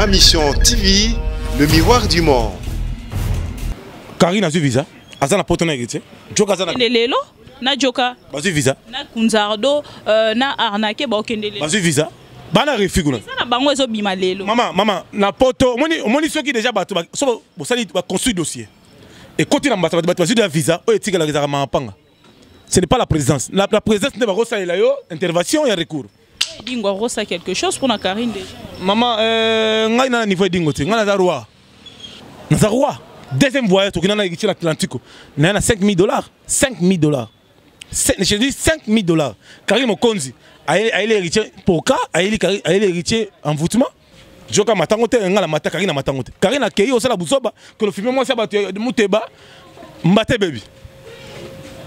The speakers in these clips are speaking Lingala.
Ma mission TV, le miroir du monde. Karine a su visa. Azana potona héritier. Joka azana. Lelo na joka. Basu visa. Na kunzardo na arnaque ba okendele. Basu visa. Bana refi kuna. Ça na bango ezo bima lelo. Maman, na poto, moni soki déjà bato ba so bo sali ba construire dossier. Et quand il a basu de visa, o etika la rezara mapanga. Ce n'est pas la présidence. La présidence n'est pas rosa et là yo intervention et recours. Dingo rosa quelque chose pour na Karine déjà. Maman, ngai na niveau dingo ti, ngai na roi. Na roi. Deuxième voyage, tu as hérité l'Atlantique. Il y a $5,000. $5,000. Je dis $5,000. Karine Mokonzi, elle est héritier pour cas, elle est héritier en voûtement. Je dis que Matangote, Karine a Matangote. Karine a accueilli au Sala Boussoba, que le film moi ça battu Mouteba, Mbate baby.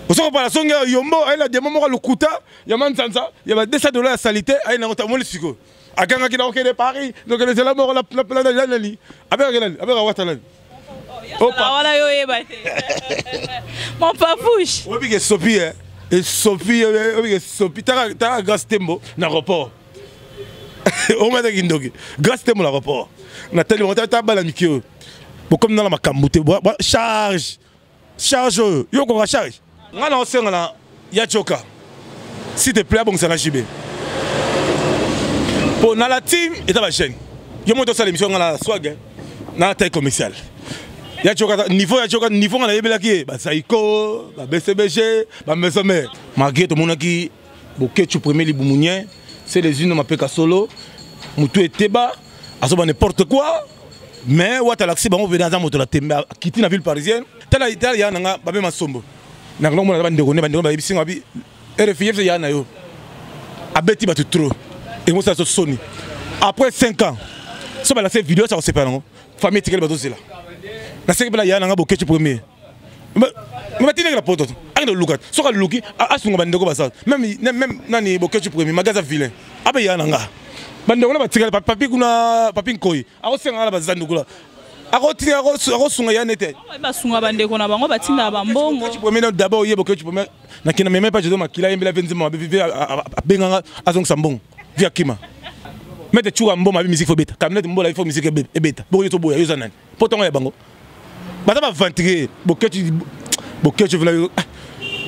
Au sein de la songe Yombo, elle a des moments le Kouta, Yaman Sansa, il y a $200 à salité, elle a notamment le Sigo. A Ganga qui n'a aucun de Paris, donc elle est la mort, la planète, avec Watalani. Oh, voilà, yo, mon papouche. Oui, mais Sophie, et Sophie, t'as grâce tembo dans l'aéroport. On m'a dit que grâce tembo dans l'aéroport. Nathalie, on t'a balamikio. Bon, comme dans la macamboute, charge, yo qu'on charge. On a lancé là, ya Joka. S'il te plaît, bon, ça n'a jamais. Pour la team, et ta chaîne. Yo monte ça l'émission dans la swag, dans la taille commerciale. Il y a niveau on a yebela ki ba saiko ba BCBG ba mesome malgré tout monde qui boketu premier libumunye c'est les unes mapeka solo mutu eteba asoba n'importe quoi mais wata laxi ba on veut dans moto la tembe quitter la ville parisienne tala ya nanga ba be masombo na ngolo mona ba ndeko ba bisinga bi RFIF ya na yo abeti ba tout trop et moi ça soni après 5 ans so ba la cette vidéo ça on sait pas non famille tikele ba là. Na sekebela ya nanga boketu premier. Mais tu n'es pas pote. Aïe no lukat. Soka luki. Asunga bandeko basa. Même nani boketu premier. Magaza vilain. Abe ya nanga. Bandeko na batikala papi kuna papi nkoi. Ako senga la basa ndukula. Ako sunga ya nete. Ba sunga bandeko na bango batinda bambongo. Boketu premier d'abord ye boketu premier. Na kina même pas jedo makila yembela venzima bibi abenganga azong sambong. Via kima. Mete chua mboma bi musique fo beta. Kamnet mbola il faut musique e beta. Boyo to boya yo zanan. Potongo ya bango. Madame a ventilé, Boketu, vous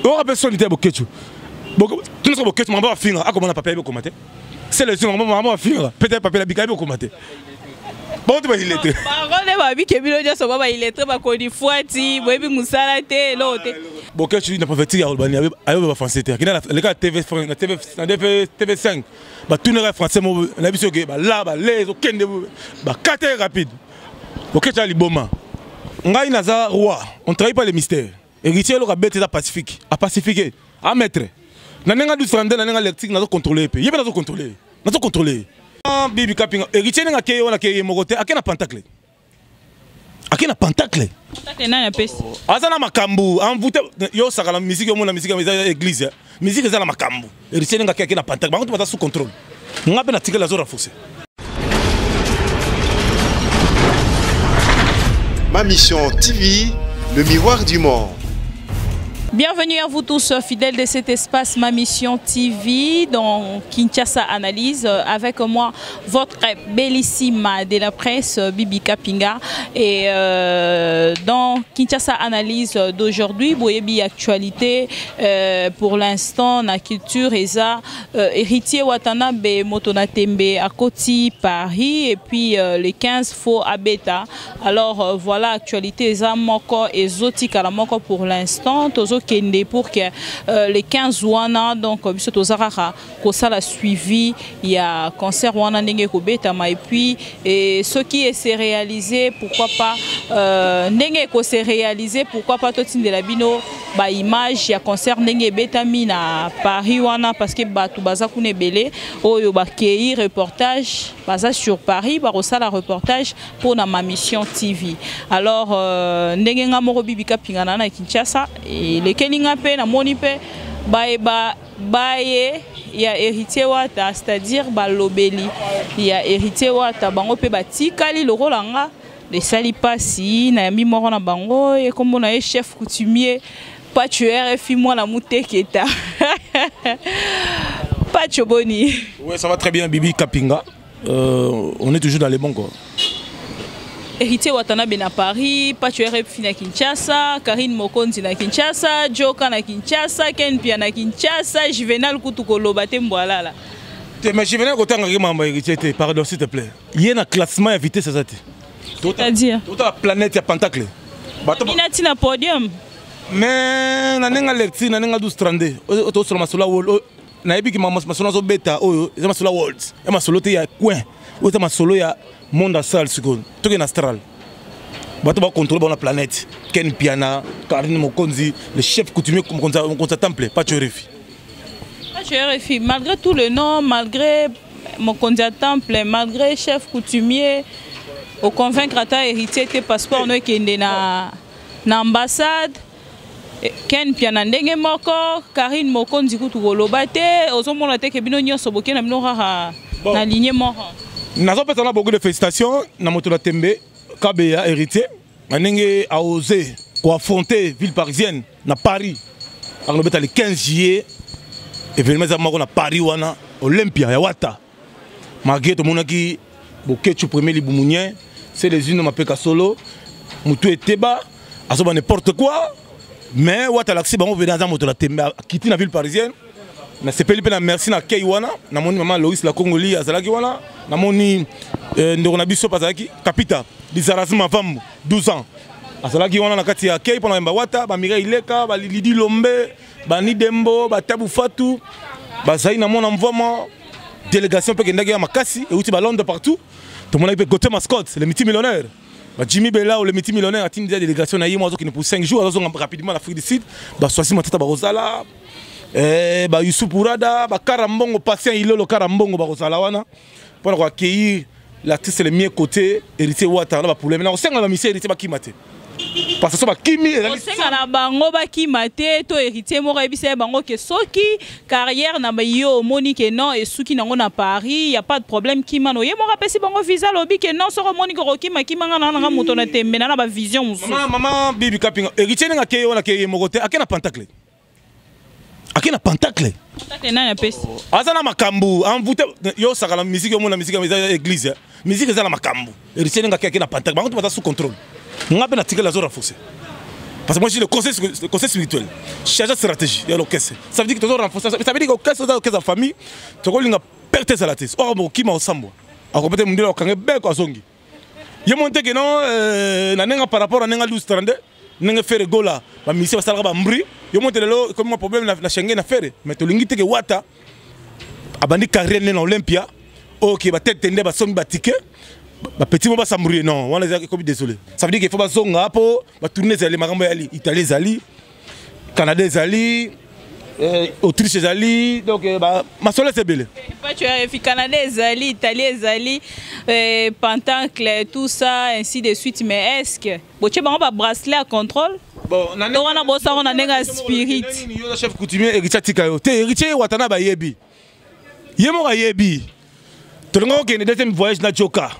on rappelle solitaire Boketu. Tout le Boketu, maman va finir. Ah, comment on a papier pour commenter? C'est le son, maman va finir. Peut-être papier la bicaille pour commenter. Bon, tu vas y lettre. Parole, ma vie, qui est bien, ça va y lettre, ma codi fouati, baby moussalate, l'autre. Boketu n'a pas fait tirer à Albanie, ailleurs va français. Les gars, TV5, tout le français, on a vu que là, les aucun de vous, 4 heures rapide. Boketu a liboma. Ngai naza roi, on travaille pas les mystères. Héritier le bête est pacifique, à pacifier, à mettre. Nanenga du frande, nanenga l'électrique, n'a pas contrôlé. Il y a pas contrôler, n'a pas contrôler. Bibi Kapinga, héritier n'a qu'à on a qu'à mogote, à quel pentacle. À quel pentacle. Pentacle n'a pas. Azana makambu, envoûté. Yo ça la musique, la musique, la église. Musique c'est la makambu. Héritier n'a qu'à pentacle. Par contre, tu vas sous contrôle. On a bien attiré la zone renforcée. Ma mission TV, le miroir du monde. Bienvenue à vous tous fidèles de cet espace Ma Mission TV dans Kinshasa Analyse avec moi votre bellissime de la presse Bibi Kapinga et dans Kinshasa Analyse d'aujourd'hui Boyebi actualité pour l'instant la culture et ça héritier Watanabe Motonatembe à Koti Paris et puis les 15 faux à Beta. Alors voilà actualité ça moko et zoti kalamoko pour l'instant Kende pour que les 15 wana donc biso tozarara ko sala suivi il y a concert wana ndenge ko betama et puis ce qui est réalisé pourquoi pas ndenge ko se réaliser pourquoi pas totinde la bino ba image ya concert ndenge betami na Paris wana parce que batu baza kune belé oyo ba kei reportage baza sur Paris ba ko sala reportage pour na Ma Mission TV. Alors ndenge ngamoro Bibi Kapinga na Kinshasa et kelinga pe na moni pe baye ya héritier wata c'est-à-dire balobeli ya héritier wata bango pe batikali lokolanga les sali pasi na yambi moko na bango et comme on a chef coutumier pas tueur et moi la mouteketa pas choboni. Ouais, ça va très bien Bibi Kapinga. on est toujours dans les bons quoi. Héritier Watanabe na Paris, Patuere Fina Kinshasa, Karine Mokonzi na Kinshasa, Joka na Kinshasa, Ken Pia na Kinshasa, Juvenal Kutukolo Batemboala. Mais Juvenal Kotanga Mamba héritier, pardon s'il te plaît. Il y a un classement à vitesse ça. C'est-à-dire toute la planète il y a Pentacle. Inati na podium. Mais na nenga lecture na nenga 1232. Auto sur masula wall. Na ebi ki masula zo beta oyo, eza masula worlds. E masolo te ya coin. Auto masolo ya monde astral siko. Tout est astral. Bato ba contrôler la planète. Ken Piana, Karine Mokonzi, le chef coutumier comme on temple, pas Tchorefi. Pas Tchorefi, malgré tout le nom, malgré Mokonzi temple, malgré chef coutumier, au convaincre ta héritier tes passeports no kende na ambassade. Ken Piana ndenge moko, Karine Mokonzi kutu koloba te, ozomona te ke bino nyonso boke na bino kaka na lignée moko. Nazo petana beaucoup de félicitations na moto la Tembe, Kabeya héritier, manenge a osé affronter ville parisienne na Paris. On beta le 15 juillet événement za moko na Paris wana Olympia ya Wata. Malgré tout monde qui bokechu premier libumunye, c'est les unes mapeka solo, mutu eteba, azoba n'importe quoi. Mais Wata l'accès bango venant dans moto la Tembe quitter la ville parisienne. Na sepeli pe na merci na kei wana, na moni maman Loïs la Congoli azalaki wana, na moni ndeko na biso pazalaki kapita, Dizarazima Vambo 12 ans. Azalaki wana na kati ya kei pona mba Wata, ba Mireille Ileka, ba Lidi Lombe, ba Nidembo, ba Tabu Fatou, ba Zaï na mona mvoma délégation pe kendaki ya makasi et uti ba Londres partout. Tout le monde a côté mascotte, le multimillionnaire. Jimmy Bella ou le multimillionnaire a une délégation na yimo qui pour 5 jours, alors rapidement l'Afrique du Sud, ba Swasi Matata ba Rosala. Ba Youssouf Bourada, ba Karambongo patient Ilolo Karambongo ba Rosala wana pour accueillir l'artiste le mieux côté héritier Wata na ba problème na osenga ba mission héritier ba kimate parce que so ba kimi osenga na bango ba kimate to héritier mo rebisa bango ke soki carrière na ba yo Monique non et suki nango na Paris y a pas de problème kimano ye mo rapesi bango visa lobi ke non so Monique rokima kimanga na nga moto na tembe na ba vision musu maman Bibi Kapinga héritier nga ke wana ke mo côté akena Pentacle. Akina Pentacle. Pentacle na pesi. Azana makambu, envoûté yo sakala musique yo mona musique ya église. Musique za na makambu. Héritier nga ke akina Pentacle. Bango tu sous contrôle. Nga pe na tirer la zone renforcée. Parce que moi je le conseil spirituel. Charge stratégie, il y a l'orchestre. Ça veut dire que tu dois renforcer. Ça veut dire que l'orchestre famille, tu dois linga perte sa latis. Or mo kima osambo. Akopete mundelo kange be ko azongi. Ye monte que non na nenga par rapport à nenga 1232. Nenga faire gola ba mission basala ba mbri yo monte lelo comme un problème na Schengen affaire mais to lingi teke Wata abandi carrière na Olympia OK ba tête tende ba somi ba ticket ba petit mo ba sambri non on les comme désolé ça veut dire qu'il faut ba zonga po ba tourner zali makambo ya Italie zali Canada zali Autriche zali donc ba masole c'est belé pas tu as fait Canada zali Italie zali Pentacle tout ça ainsi de suite mais est-ce que boche bango ba bracelet à contrôle bon on a bossa on a nenga spirit yo chef coutumier héritier tikayo te héritier Watana ba yebi yemo ga yebi to ngo ke deuxième voyage na Joka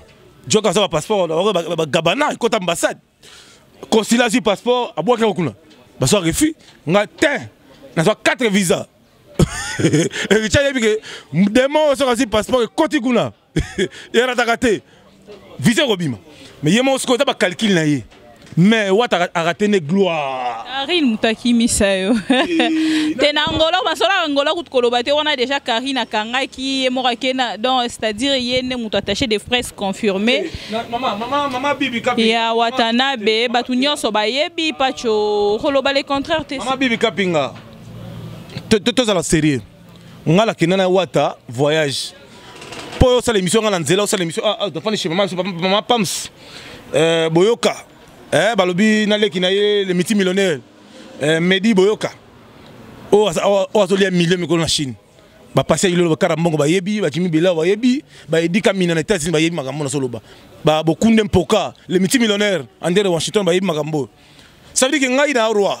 ça va passeport ba Gabana côté ambassade consulat sur passeport a boka kuna ba so refus nga tin na so 4 visas héritier yebi ke demo so sur passeport côté kuna era takate visa robima mais yemo sko ta ba calcul na ye mais Wata a raté ne gloire. Karine Mutakimi sayo. Tena Angola basola Angola kutkoloba te on a déjà Karine Akanga qui est morakena donc c'est-à-dire yene mutu attaché des fraises confirmées. Maman Bibi Kapinga. Ya Watanabe batu nyonso bayebi pacho koloba le contraire te. Maman Bibi Kapinga. Tous à la série. On a la kenana Wata voyage. Pour ça l'émission on a nzela ça l'émission de fani chez maman Pams. Boyoka. Balobi naleki na ye le multimillionnaire Medi Boyoka o azoli ya million mikolo na Chine ba passer ilolo Karambongo ba yebi ba Jimmy Bella ba yebi ba Edika Mina na États-Unis ba yebi makambo na soloba ba Bokunde Mpoka le multimillionnaire Andere Washington ba yebi makambo ça veut dire que ngai na roi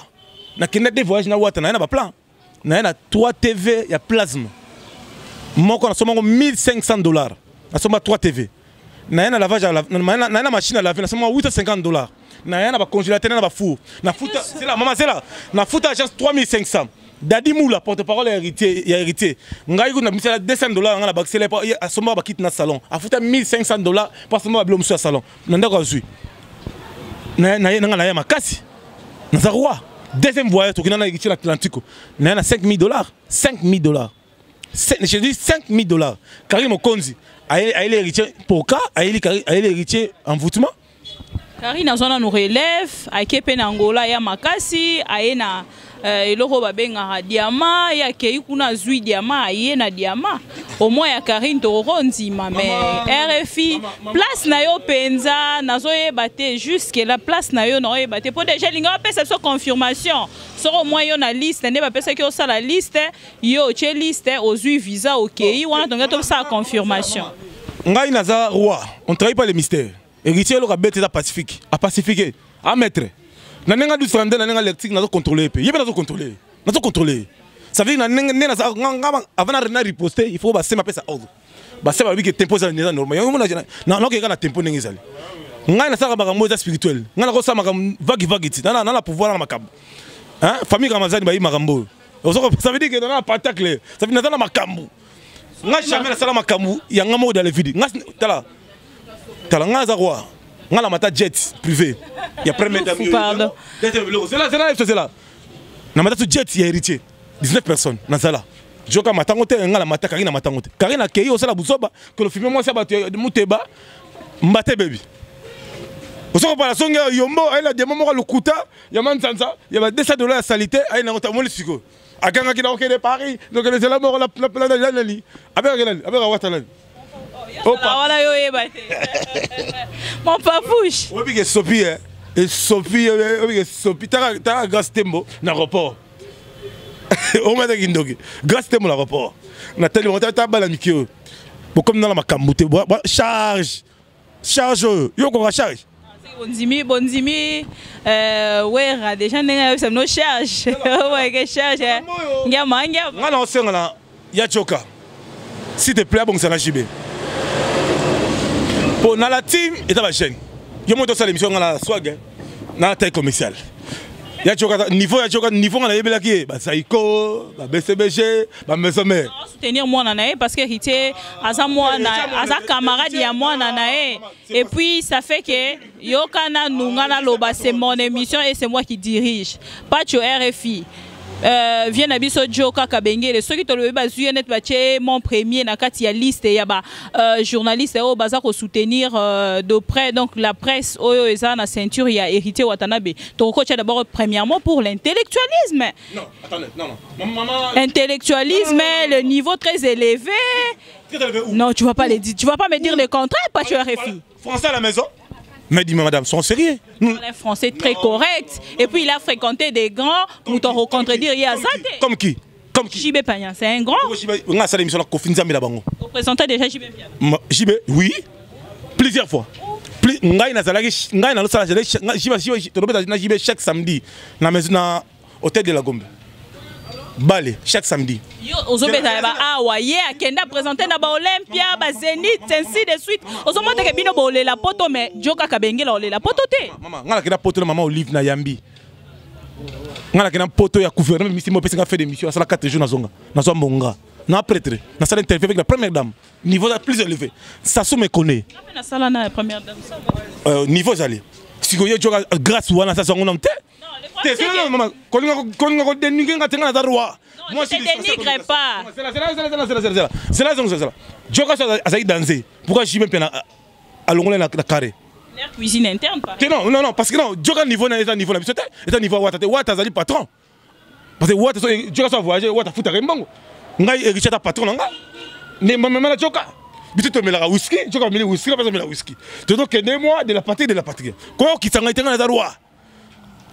na kenda de voyage na Wata na ba plan na 3 TV ya plasma moko na somango $1500 na soma 3 TV na lavage na machine à laver na soma $850 na yana ba congélateur na ba four na futa c'est la maman c'est là na futa agence 3500 Dadi Moula, porte-parole héritier. Ngai kuna misala $200 ngala bakisele pa asoma bakit na salon. Afuta $1500 parce que moi blom sur salon. Nanda ko zui. Na ngala ya makasi. Na roi. Deuxième voyage to kina na héritier l'Atlantique. Na $5000. $5000. Je dis $5000. Karim Okonzi. Aïe l'héritier Poka, aïe l'héritier envoûtement. Karim na zona nous relève, aïe pe na Angola ya makasi, aïe na eloko babenga diamant ya kei kuna zui diamant aye na diamant au moins ya Karine Tororo ndima mais RFI place na yo penza nazoyeba te jusque la place na yo nazoyeba te po déjà linga pesa so confirmation so au moins yo na liste ne ba pesa ki o sala liste yo che liste ozui visa okei wana tonga to sa confirmation ngai naza roi on travaille pas les mystères héritier lo ka bete za pacifique à pacifier à mettre nanenga du frande nanenga lectique nazo contrôler pe yebe nazo contrôler ça veut dire nanenga naza avant na riposter il faut ba sema pesa ordre ba sema bi que tempo za neza normal yo mona na no ke kana tempo nengi zali ngai na saka makambo za spirituel ngai na ko sa makambo vague ti na la pouvoir na makambo hein famille Ramazani ba yi makambo ça veut dire que dans la patacle ça veut dire na makambo ngai jamais na sala makambo ya ngamo dans les vides ngai tala ngai za roi ngala mata jet privé il y a premier dame c'est là na mata jet ya héritier 19 personnes na sala joka matango te ngala mata Karina matango te Karina kei au sala busoba que le film moi ça bato muteba mbate baby osoko para songa yombo aina demo mo lukuta ya manzanza ya ba $200 ya salité aina ngota mo lisiko akanga kina okede Paris donc les éléments la plan de l'année avec watalani voilà yo ebate mon papouche obi ke sopi et sopi obi ke sopi ta grâce tembo na aéroport o mata kindoki grâce tembo na aéroport na tele monta ta bala mikio bo comme dans la makamute charge yo ko charge bonzimi wera déjà nenga ça no charge ouais que charge ngama ngala osengala ya choka s'il te plaît bon ça na jibe pour la team et ta chaîne. Je monte sur l'émission dans la swag, dans la taille commerciale. Il y a niveau on a yebela ki ba Saiko, ba BCBG, ba Mesomé. Soutenir moi nanae parce que héritier aza moi na aza camarade ya moi nanae et puis ça fait que yo kana nungana loba c'est mon émission et c'est moi qui dirige. Pas tu RFI. Vient abiso Joka Kabengele ceux qui te le bazuye net bache mon premier na kati ya liste ya ba journaliste au baza ko soutenir de près donc la presse oyo eza na ceinture ya héritier Watanabe to ko d'abord premièrement pour l'intellectualisme intellectualisme le niveau très élevé non tu vas pas les dire tu vas pas me dire le contraire pas tu RFI français à la maison. Mais dis-moi, madame, sont sérieux. Un français très correct. Et puis il a fréquenté des grands pour te recontredire. Il y a ça. Comme qui? JB Pagnan, c'est un grand. On a ça l'émission la Kofinza Milabango. Vous présentez déjà JB Pagnan? JB, oui. Plusieurs fois. Ngai na zalaki, ngai na losala JB chaque samedi na maison na hôtel de la Gombe. Balé chaque samedi. Yo ozobeta ba awaye akenda présenter na ba Olympia ba Zénith ainsi de suite. Ozomonte ke bino ba la poto mais Joka Kabengela ole la poto te. Maman ngala kena poto na maman Olive na Yambi. Ngala kena poto ya gouvernement misi mo pesa fait des missions ça la 4 jours na zonga. Na so mbonga. Na prêtre. Na salle interview avec la première dame. Niveau plus élevé. Ça se me connaît. Na salle na première dame ça. Niveau zali. Si ko yo Joka grâce wana ça son nom te. Moi, je ne dénigre pas. C'est là. Joka a dansé. Pourquoi je suis même à l'onglet la carré? L'air cuisine interne pas. Non, parce que non, Joka niveau est un niveau là. C'est un niveau Wata Zali patron. Parce que Wata Joka soit voyager, Wata fout à Rembango. Ngai héritier ta patron nga. Ne même la Joka. Bitu te mela whisky, Joka mela whisky, pas mela whisky. Tu dois que moi de la patrie. Quoi qui s'en été dans la roi.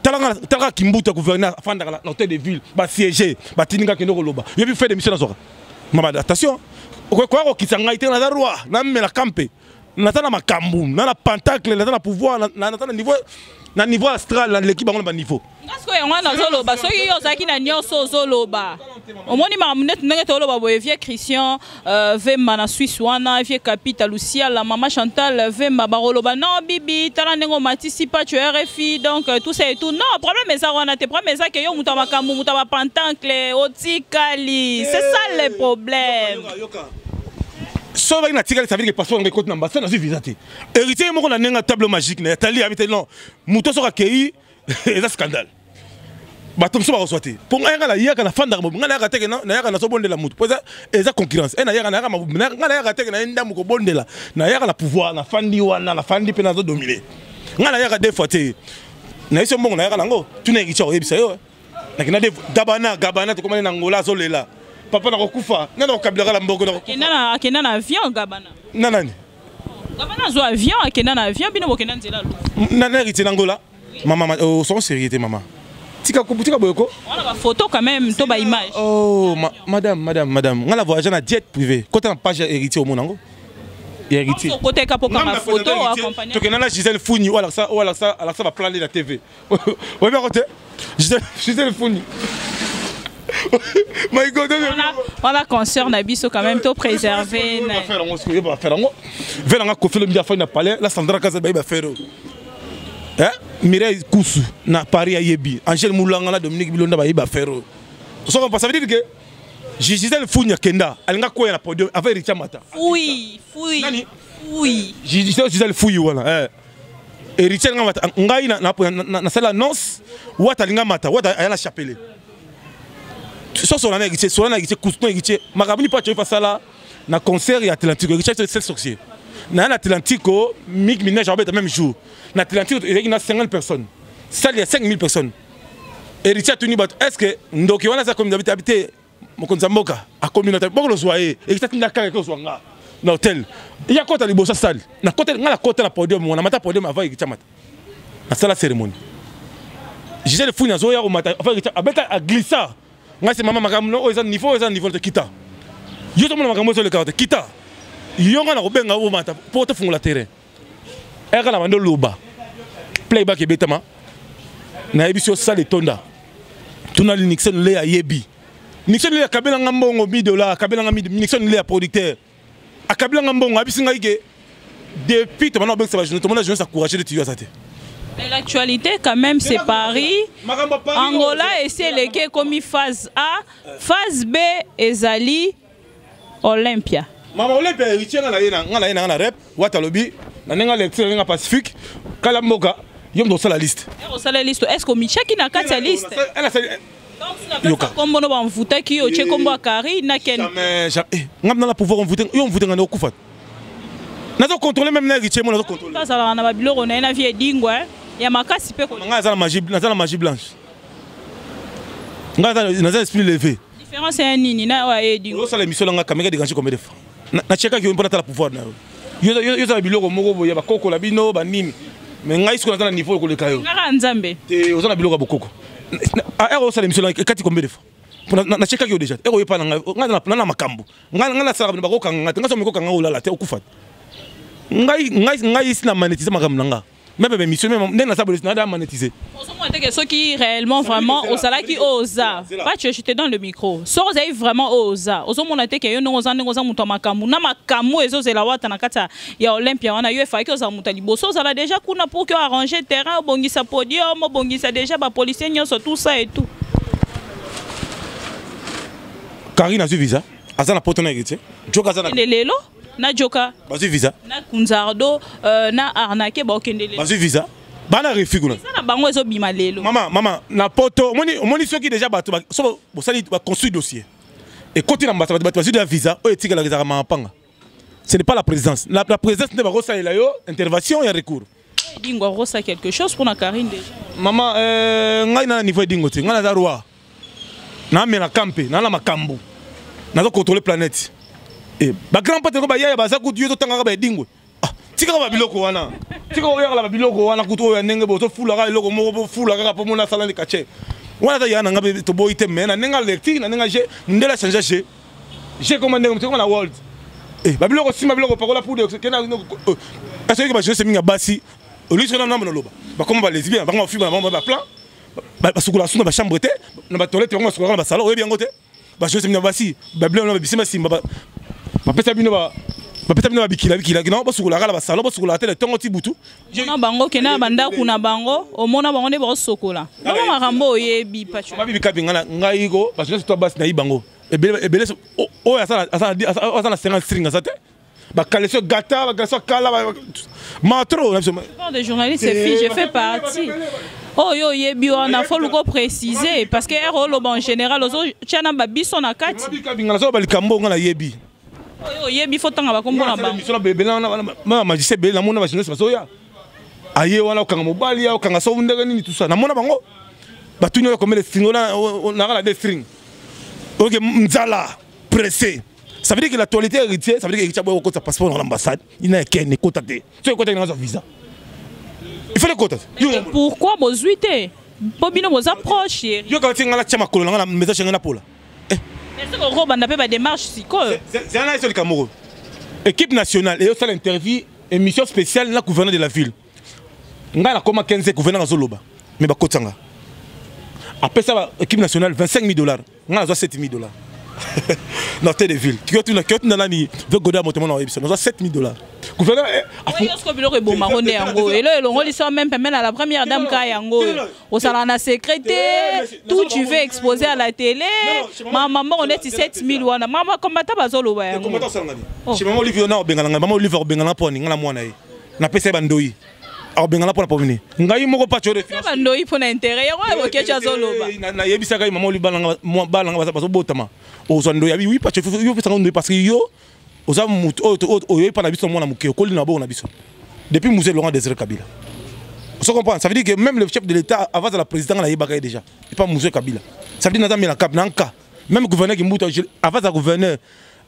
Talaka Kimbuta gouverneur afin dans l'hôtel de ville, ba siéger, ba tininga kendo loba. Il a fait des missions dans ça. Maman attention. Quoi qui s'en été dans la roi, na mela camper. Na tana makambu, na la pentacle, na tana pouvoir, na niveau astral, na l'équipe on ba niveau. Parce que moi dans Zoloba, ceux qui ont qui na nyonso Zoloba. Au moins ma munette n'engage Zoloba boye vieux Christian Vemba na Suisse wana vieux Capita Lucia la maman Chantal Vemba baroloba non bibi tala nengo matisi pas tu RFI donc tout ça et tout non problème mais ça wana te problème ça que yo muta makambu muta ba pantancle otikali c'est ça le problème. So va na tikali ça veut dire que passeport ngeko na mbasa na su visa te. Héritier moko na nenga table magique na tali habite non muto so ka kei et ça scandale. Batom so ba reçoité. Pour nga la yaka na fanda mo nga na yaka teke na yaka na so bondela mutu. Pour ça et ça concurrence. Et na yaka na yaka nga na yaka teke na ndamu ko bondela. Na yaka na pouvoir na fandi wana na fandi pe na zo dominer. Nga na yaka des fois te. Na iso mbongo na yaka nango. Tu na yiki cho yebisa yo. Na kina de gabana to komana na ngola zo lela. Papa na kokufa. Na na kabila la mbongo na kokufa. Akena na avion gabana. Nanani. Gabana zo avion akena na avion bino bokena nzela lo. Na na héritier nangola. Maman, oh, sans sérieuxité, maman. Tika boyoko. On a ma photo quand même, to ba image. Oh, madame. On la voyage na jet privé. Côté na page héritier au monde. Héritier. Sur côté capo comme ma photo accompagné. Tu connais la Gisèle Founi ou alors ça va planer la TV. Ouais bien côté. Gisèle Founi. My God. On a concert na biso quand même to préserver. On va faire on va faire on. Venanga Kofi le Mdia na palais, la Sandra Kaza ba faire. Mireille Koussou na Paris à Yebi, Angèle Moulanga, Dominique Bilonda ba Ferro. Ça veut dire que Gisèle Founia Kenda, elle n'a quoi na podium avec Richard Mata. Oui. Gisèle Fouille voilà. Et Richard Mata, ngai na sala annonce, wata linga mata, wata ayala chapelle. So so na ngi Koussou ngi makabuni pa tu fa sala na concert ya Atlantique, Richard c'est sorcier. Na Atlantique, Mick Minaj a même jour. Na Atlantique, il y a 50 personnes. Ça, il y a 5000 personnes. Et Richard Tuni, est-ce que nous avons ça comme habité Mokonzamboka, à communauté, bon le soir, et Richard Tuni a quelque chose dans l'hôtel. Il y a quoi dans les beaux salles? Na côté la podium, on a maté podium avant Richard Mat. Na salle cérémonie. J'ai le fou na zoya au matin, enfin Richard a glissé. Moi c'est maman makam no, ils ont niveau de kita. Yo tout le monde makam sur le carte kita. Yonga na kobenga o mata pour te fungula terrain. Eka na mando loba. Playback e betama. Na ebisio sale tonda. Tuna Nixon le ayebi. Nixon le akabela ngambongo $1000, akabela ngami Nixon le producteur. Akabela ngambongo abisinga ike. Depuis to mana obengsa ba jeune, to mana jeune s'encourager de tuer ça te. Mais l'actualité quand même c'est Paris. Angola et c'est les gars comme phase A, phase B ezali Olympia. Maman Olympia héritier ngala na rep watalobi na nenga lecture nga Pacifique kala mboka yom do la liste. La liste est-ce que Michaki na kati liste? Elle a yoka kombo no ba mvuta ki yo che kombo akari na ken. Jamais ngam na pouvoir on voter yo mvuta ngana okufa. Na zo contrôler même na héritier mo na zo contrôler. Ça na ba biloko na vie dingwa ya makasi pe ko. Nga za la magie blanche. Nga za esprit levé. Différence est nini na wa edingo. Yo ça l'émission nga kamera dégager combien de fois. Na cheka ki mpona tala pouvoir na yo za biloko moko boya ba koko la bino ba nini mais ngai siko na niveau ko le kayo ngaka nzambe te ozana biloko bokoko ero sala émission kati combien de fois na cheka ki déjà ero yepa na na makambo na sala ba ko kanga nga so miko kanga olala te okufa ngai sina monétiser makambo nanga même émission même na sabole na da monétiser que ceux qui réellement vraiment au salaire qui osa pas tu jeter dans le micro so vous avez vraiment osa ozo monate que yo ngoza muto makamu na makamu ezo zela wata na kata ya Olympia wana yo fa que za muta liboso za déjà kuna pour que arranger terrain bongisa podium bongisa déjà ba policier nyonso tout ça et tout. Karina zu visa azana potona ngite joka azana lelo na joka bazu visa na kunzardo na arnaqué ba okendele bazu visa bana refiguna ça na bango ezo bima lelo maman na poto moni soki déjà bato so bo sali ba construire dossier et côté na bato bazu de visa o etika la rezara mapanga ce n'est pas la présidence la présidence ne va pas ça yo intervention et recours dingo rosa quelque chose pour na Karine déjà maman ngai na niveau dingo te ngana za roi na mena campe na la makambu na zo contrôler planète et ba grand père ba ya ba za ku dieu to tanga ba dingo tika ba biloko wana tika o yala ba biloko wana kuto ya ndenge bo to fula ga biloko mo fula ga po mona sala ni kache wana ta yana ngabe to boite mena nenga lecture na nenga je ndela changer j'ai commandé comme na world ba biloko si ba biloko pakola pour de kena est-ce que ba je sais minga basi au lieu de na loba ba comment ba lesbien ba ma fuba ba plan basukola sunga ba chambre te na ba toilette bango basukola na ba salon oyebi yango te ba chose mina basi ba blé na bisima simba ba pesa bino ba pesa bino ba bikila non basukola kala ba salon basukola te le tongo ti butu na bango kena banda kuna bango omona bango ne ba sokola ba makambo oyebi pacho ba bibi kapinga ngai ko ba chose to basi na ibango ebele o asala 50 string ça te ba kaleso gata ba kaleso kala matro de journaliste je fais partie. Oh yo yebi wana faut le préciser parce que rôle en général aux chana babiso na kati bingala so balikambo ngala yebi oh yo yebi faut tanga bakombo na bango so bebe na magicien bele na mona ba jeunesse baso ya aye wana okanga mobali ya okanga so ndenge nini tout ça na mona bango batuni yo komele string na kala des strings OK mzala pressé. Ça veut dire que l'actualité héritière, ça veut dire que tu as un passeport dans l'ambassade, il n'y a qu'un contacté. Tu as un visa. Il faut le contacter. Pourquoi vous suivez? Bobino vous approche. Yo quand tu as la chama colon, la message ngana pola. Est-ce que Rob n'a pas démarche psycho? C'est un sur le Cameroun. Équipe nationale et aussi l'interview émission spéciale la gouverneur de la ville. Ngana comme 15 gouverneur à Zoloba. Mais ba kotanga. Après ça équipe nationale $25,000. Ngana 7,000 $. Dans telle ville qui est dans l'année de Goda Motemon en Epson, nous avons $7,000. Gouverneur, oui, est-ce que vous bon marronné yango et là on dit même à la première dame ka yango au salon à secrétaire tout tu veux exposer à la télé maman on est 7,000 wana maman comment ta bazolo ba yango comment ça ngani chez maman Olivier na obengala maman Olivier obengala poni ngala mwana ye na pesa bandoi obengala pona pomini ngai moko pa chore finance bandoi pona intérêt yango ke chazolo ba na yebisa kai maman Olivier balanga baso botama ozando yabi oui parce que yo pesa ngondoi parce que yo oza mutu oyo pa na biso mwana muke okoli na bo na biso depuis Moussé Laurent Désiré Kabila. Vous comprenez? Ça veut dire que même le chef de l'État avant la présidente la yebaka déjà et pas Moussé Kabila. Ça veut dire que na cap nanka même gouverneur qui mbuta avant la gouverneur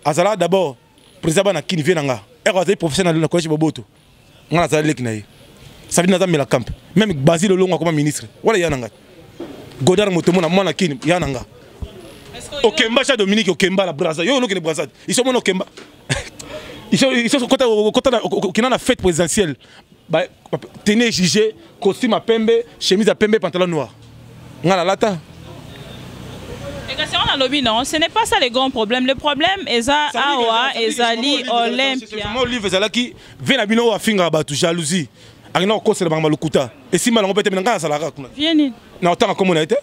azala d'abord président na kini venanga et professionnel na collège Boboto ngana za lek na ye. Ça veut dire que na camp même Basile Longo comme ministre wala yananga Godard Motomo na mwana kini yananga. Okemba cha Dominique Okemba la Brazza yo no ke Brazza ils sont mon Okemba ils sont quand on a fête présidentielle bah tenez jugé costume à pembe chemise à pembe pantalon noir ngala lata non, ce n'est pas ça le grand problème. Le problème est ça awa ezali Olympia. Mon livre ezala qui vient abino wa finga ba tu jalousie. Agina ko se ba malukuta. Et si malongo pete ngana sala ka kuna. Vieni. Na otanga comme on a été.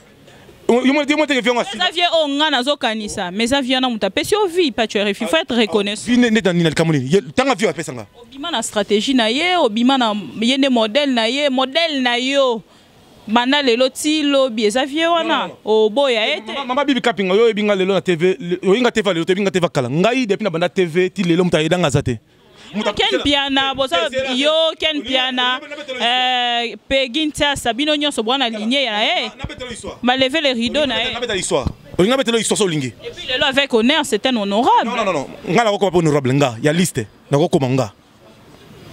Xavier Onga zo kanisa mais Xavier na mutape si ovi pas tu il faut être reconnaissant. Vine ne dans Ninel Cameroun. Tanga vie apesanga. Obima na stratégie na ye, obima na yene modèle na ye, modèle na yo. Mana lelo ti lobi Xavier wana o boya ete. Mama bibi kapinga yo ebinga lelo na TV, yo inga TV lelo tebinga TV kala. Ngai depuis na banda TV ti lelo muta yedanga zate. Ken piana boza yo ken piana peginta sabino nyonso bwana lignée ya ma lever les rideaux na na beta l'histoire olinga beta l'histoire so lingi et puis lelo avec honneur c'est un honorable non nga na ko pas honorable nga ya liste na ko komanga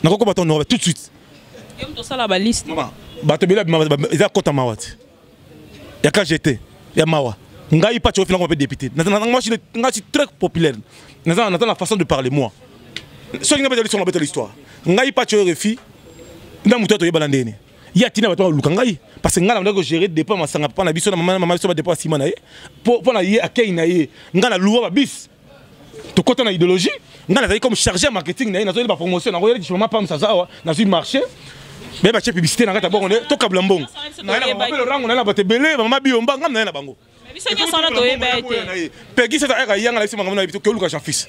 na ko ba honorable tout de suite yom to sala ba liste maman bato bila eza kota mawati ya ka j'étais ya mawa nga ipa cho finalement député moi je suis très populaire na la façon de parler moi so nga beta l'histoire beta l'histoire nga ipa cho refi na muto to yebala ndene ya tina bato luka ngai parce que nga na ndako gérer dépend masanga pa na biso na mama biso ba dépend sima na ye pour na ye akei na ye nga na luwa ba bis to kota na idéologie nga na comme chargé marketing na ye na zo ba promotion na ko yeli chama pa msazawa na zo marché mais ba che publicité na ngata bon to kabla mbongo na le rango na ba te belé mama biomba nga na bango biso nyo sana to yeba ete pegi ça era yanga na biso mama na bito ke luka Jean fils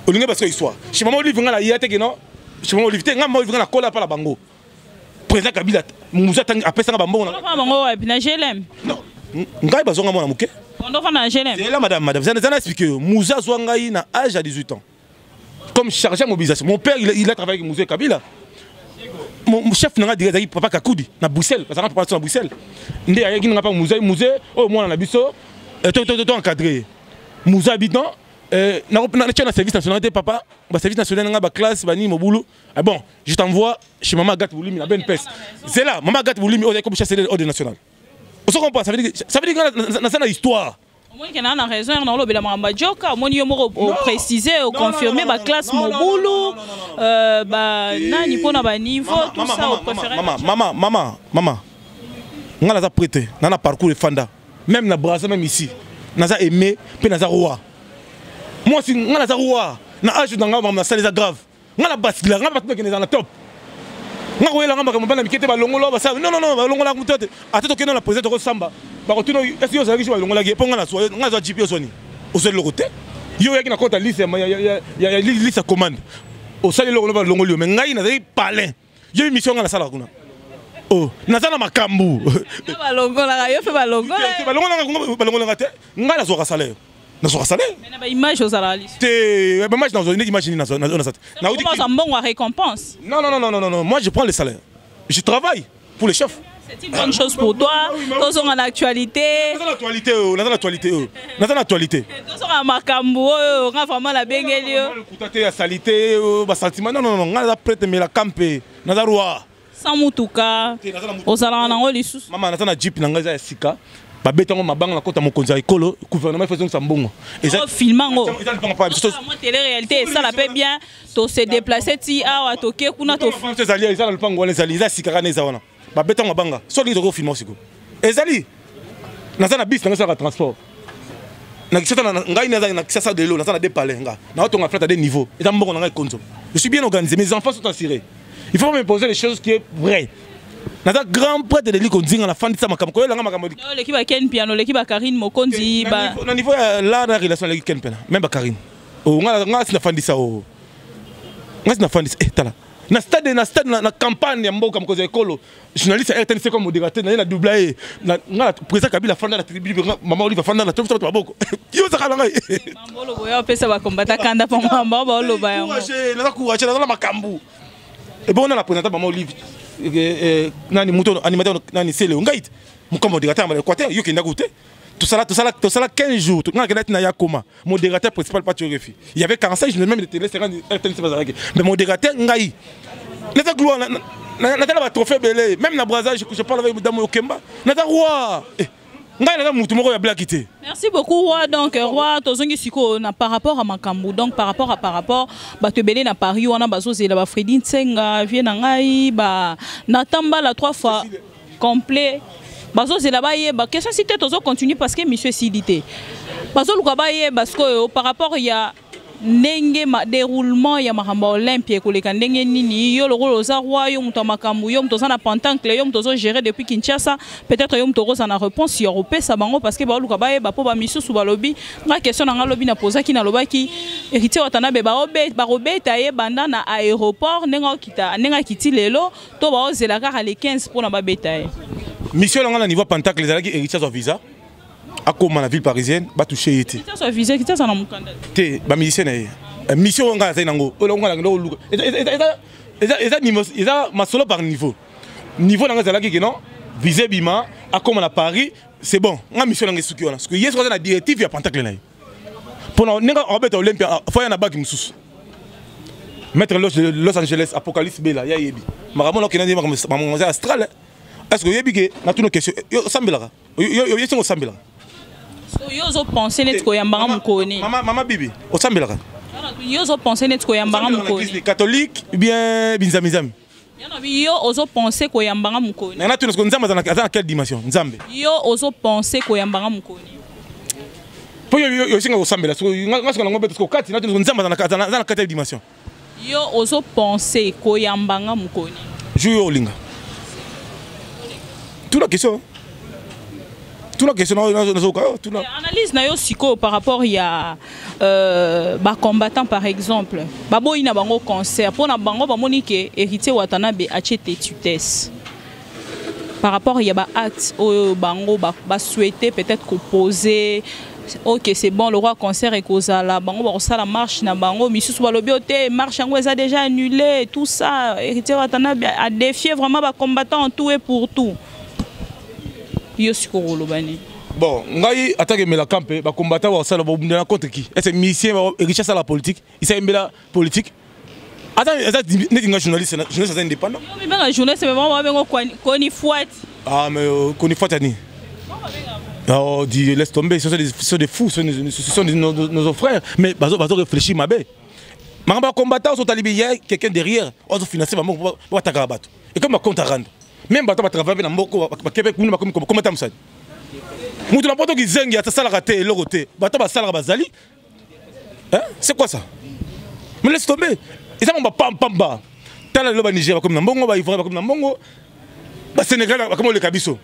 olinga parce que histoire chez maman Olivier nga la yate ke non chez maman Olivier nga maman Olivier na kola pa la bango président Kabila Moussa tang apesa nga bango na bango wa na GLM non ngai bazonga mona muke on doit na GLM c'est là madame vous allez expliquer Moussa zwanga yi na âge à 18 ans comme chargé à mobilisation mon père il a travaillé avec Moussa Kabila mon chef n'a dit papa Kakoudi na Bruxelles parce que on à Bruxelles ndé ya qui n'a pas Moussa oh moi na biso to encadré Moussa habitant na service national papa ba service national nga ba classe bani mobulu bon je t'envoie chez maman Gat Boulimi na Ben Pes c'est là maman Gat Boulimi on est comme chasser ordre national on comprend ça veut dire que ça na histoire moi qui a raison on a le mamba joka moi yo mo préciser ou confirmer ba classe mobulu ba nani pona ba niveau tout ça au préféré maman nga naza prêté na parcours de fanda même na Brazza même ici naza aimé pe naza roi moi si nga naza roi na âge na nga na ça grave nga na basila nga batme ke na top nga ko yela nga ba mbana mikete ba longolo ba sa non ba longola mutote ateto ke na président ko samba ba ko tuno est-ce yo zalaki ba longola ke po nga na so nga za GP soni o se le côté yo yaki na kota liste ya liste commande o sali longolo ba longolo mais ngai na zali palin yo mission nga na sala kuna oh nazana makambu balongola yo fe balongola te nga na soka salaire na soka salaire mais na ba image aux analystes te ba image dans une image ni na ça na comment un bon récompense non moi je prends le salaire je travaille pour les chefs. C'est une bonne chose pour toi. Nous sommes en actualité. Nous sommes en actualité. Nous sommes en makambo. On a vraiment la bengelio. On a la salité, le sentiment. Non, on a prêté mais la campé. On a roi. Sans mutuka. Au salon on a les sous. Maman, on a jeep nanga za sika. Ba betongo mabanga na kota mokonza ekolo gouvernement faisant ça mbongo. Et ça filmant ngo. Moi télé réalité ça la paie bien. To se déplacer ti a toke kuna to. Ces alliés ils ont le pango les alliés za sika kana za wana. Ba betongo mabanga. So li to filmer siko. Ezali. Naza na bis nanga sa transport. Na kisata ngai naza na kisasa de l'eau, naza na dépalé nga. Na otonga flat à des niveaux. Et mbongo nanga konzo. Je suis bien organisé, mes enfants sont assurés. Il faut me poser les choses qui est vrai. Naza grand prêtre de l'école na fin de ça makam ko la makam. L'équipe a Ken Piano, l'équipe a Karine Mokonzi ba. Na niveau là la relation avec Ken Piano, même ba Karine. Oh nga sina fin de ça oh. Nga sina fin de ça tala. Na stade na campagne ya mboka mkozo ekolo. Journaliste RTNC comme modérateur na doublé na président Kabila fanda la tribune maman Olive fanda la tout ça boko. Yo ça kala ngai. Mambolo boya pesa ba combattre kanda pa mamba ba loba yango. Na courage na makambu. Et bon on a la présidente maman Olive nani muto animateur nani sele ngait muko modérateur à l'Équateur yo kenda goûter tout ça 15 jours tout nga kenda na yakoma modérateur principal pas tu refi il y avait 45 je même de télé c'est mais modérateur ngai nata gloire na tala ba trophée belé même na Brazza je parle avec Madame Okemba nata roi ngai na mutu moko ya blakité. Merci beaucoup roi donc roi tozongi siko na par rapport à makambu donc par rapport ba te belé na Paris wana bazozela ba Fredin Tsenga vie na ngai ba natamba la 3 fois complet bazozela ba ye ba question si tozo continue parce que monsieur Sidité bazoluka ba ye parce que par rapport il y a ndenge ma déroulement ya mahamba olympique koleka ndenge nini yo lokolo za roi yo muto makambu yo muto za na pantancle yo muto zo gérer depuis Kinshasa peut-être yo muto za na réponse européenne ça bango parce que ba luka ba ba po ba misusu ba lobby na question na lobby na posa ki na lobaki héritier watana be ba robeta ye banda na aéroport nenga kiti lelo to ba ozela ka le 15 pour na ba betaye mission na niveau pantacle les alaki héritier sur visa à comment la ville parisienne va toucher été. Qui t'a visé, qui t'a ça dans mon candidat. Té, ba musicien na mission on ga ça nango. On ga ngo luka. Eza masolo par niveau. Niveau na zala ki non visé bima à comment à Paris, c'est bon. Nga mission na suki wana. Parce que yes na directive ya pantacle na. Pour nga obeta Olympia, faut ya na bag mususu. Mettre Los Angeles Apocalypse Bella ya yebi. Maramo na kina di maman astral. Est-ce que yebi ke na tuno question yo sambela. Yo yesingo sambela. Yo zo penser net ko yambanga mukoni. Mama bibi, o sambelaka. Yo zo penser net ko yambanga mukoni. Catholique bien binzamizami. Yo ozo penser ko yambanga mukoni. Na tu nous nzamba dans quelle dimension? Nzambe. Yo ozo penser ko yambanga mukoni. Po yo singa o sambela, so ngaso na ngombe ko kati na tu nzamba dans quelle dimension? Yo ozo penser ko yambanga mukoni. Jouer olinga. Toute la question. Tout la question analyse na yo siko par rapport ya ba combattant par exemple babo ina bango concert pona bango ba monique héritier Watanabe achete tutesse par rapport ya ba acte o bango ba souhaiter peut-être composer OK c'est bon le roi concert et kozala bango ba sala marche na bango misusu ba lobi ote marche yango eza déjà annulé tout ça héritier Watanabe a défié vraiment ba combattant en tout et pour tout. Bon, ngai attaque mais la campe, ba combattant wa sala ba bundana contre qui? Est-ce musicien richesse à la politique? Il s'est la politique. Attends, n'est pas journaliste indépendant. Mais ben journaliste mais vraiment ben koni fouet. Ah mais koni fouet ani. Oh, dis laisse tomber, ce sont des fous, ce sont nos frères, mais bazo réfléchir ma bé. Manga combattant sont talibé, il y a quelqu'un derrière, on doit financer maman pour attaquer la batte. Et comme on compte à rendre. même bato ba travailler na mboko ba Québec kuna ba comment ta musadi mutu na poto ki zengi ata sala raté le côté bato ba sala bazali hein c'est quoi ça me laisse tomber ils ont pam pam ba tala le ba Niger comme na mbongo ba Ivoire comme na mbongo ba Sénégal comme le kabiso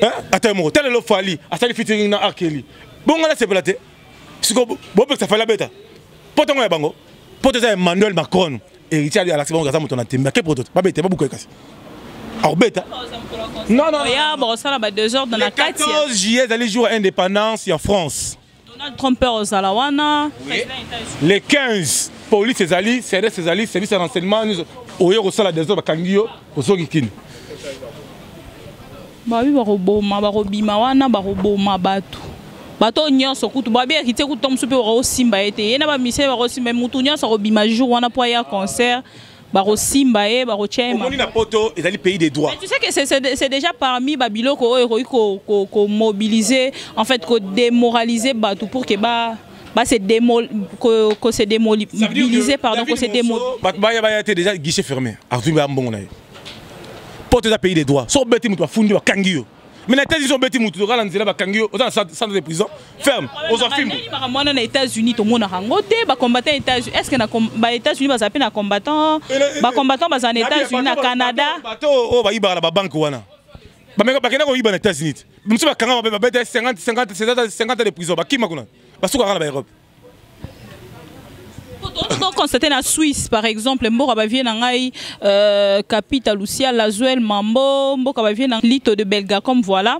hein attends mo tala le fali asali featuring na Akeli bongo la c'est platé siko bo pe ça fala beta poto ngoya bango poto za Emmanuel Macron héritier à l'action gaza moto na temba ke poto ba beta ba buko kasi alors beta non non ya bon ça là 2 heures dans la 14 juillet d'aller jour indépendance en France. Donald Trump aux Alawana les 15 police ses alliés service de renseignement au yoro sala des heures bakangio osokikin ba wi baroboma barobima wana baroboma bato nyonso kutu babi akite kutu msupe ro simba ete yena ba mise ba ro simba mutu nyonso robima jour wana po ya concert baro simba e baro chema on na poto et dans pays des droits. Mais tu sais que c'est déjà parmi babilo ko mobiliser en fait ko démoraliser batou pour que ba se démobiliser pardon ko se démobiliser ba était déjà guichet fermé Arthur ba mbongo na ye poto za pays des droits so beti mutu afundi ba kangio mais les États-Unis sont bêtis mutu kala nzela ba kangio dans centre de prison ferme aux films mona na États-Unis to mona rangote ba combattant États-Unis est-ce que na ba États-Unis ba zape na combattant ba en États-Unis na Canada bato o ba ibara ba banque wana ba meka ba kena ko ibana États-Unis mutu ba kanga ba beta 50 de prison ba kima kuna ba suka kala ba Europe. On constate en Suisse par exemple mboka ba vient ngai capitale Lucia Lazuel Mambo mboka ba vient Lito de Belga comme voilà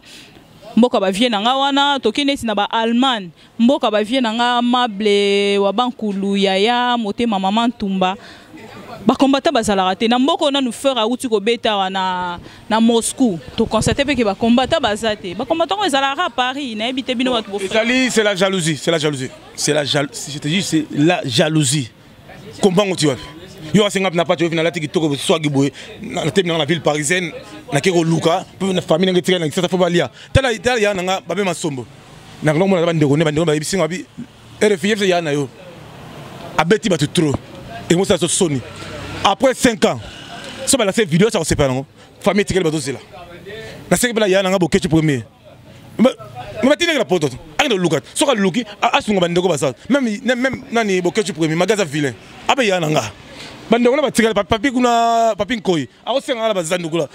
mboka ba vient nga wana tokene na ba Allemagne mboka ba vient nga Mable wa bankulu yaya motema maman Tumba ba combattant bazala te na mboka na nous faire auti ko beta na Moscou to constate pe que ba combattant bazate ba combattant ezala à Paris na ebité bino bato c'est la jalousie je te dis c'est la jalousie comment tu vois yo asengap na pati na lati kitoko so giboye na temi na ville parisienne na kero luka na famille na tika na ça faut balia tala ya nga ba be masombo na ngomona ba ndeko ne ba ndeko ba bisinga bi RFI ya na yo abeti ba trop et moi ça so soni après 5 ans so ba la cette vidéo ça on sépare non famille tika ba to là na seki bla ya nga bokechi premier mais tu n'es pas pote ando luka so ka luki asunga ba ndeko ba ça même nani bokechi premier magaza vilain abe ya nga bandeko na batikala papi kuna papi nkoi akosenga la bazandukula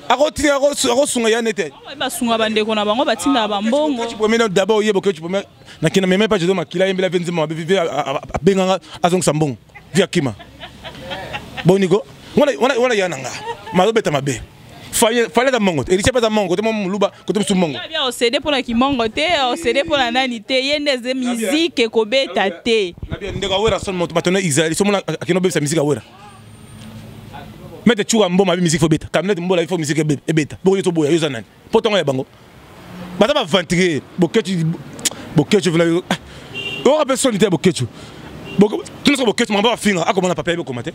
akoti akosunga ya nete basunga bandeko na bango batinda ba mbongo tu premier d'abord yebo que tu premier na kina même pas je dois makila yembela venzima vive abenganga azong sambong via kima boniko wala ya nanga malo beta mabe fallait da mongo et pas da mongo te mon luba côté sumongo bien au CD pour la kimongo te au CD pour la nani te yendeze musique ko beta te na bien ndeka wera son moto matona Israël so mona akino beta musique wera mete chua mboma bi musique fo beta kamnet mbola il faut musique e beta bo yoto boya yo zanani potongo ya bango bata ba ventrer boketu vela yo o personne te boketu tu ne sais boketu mamba finga akomana papier be komate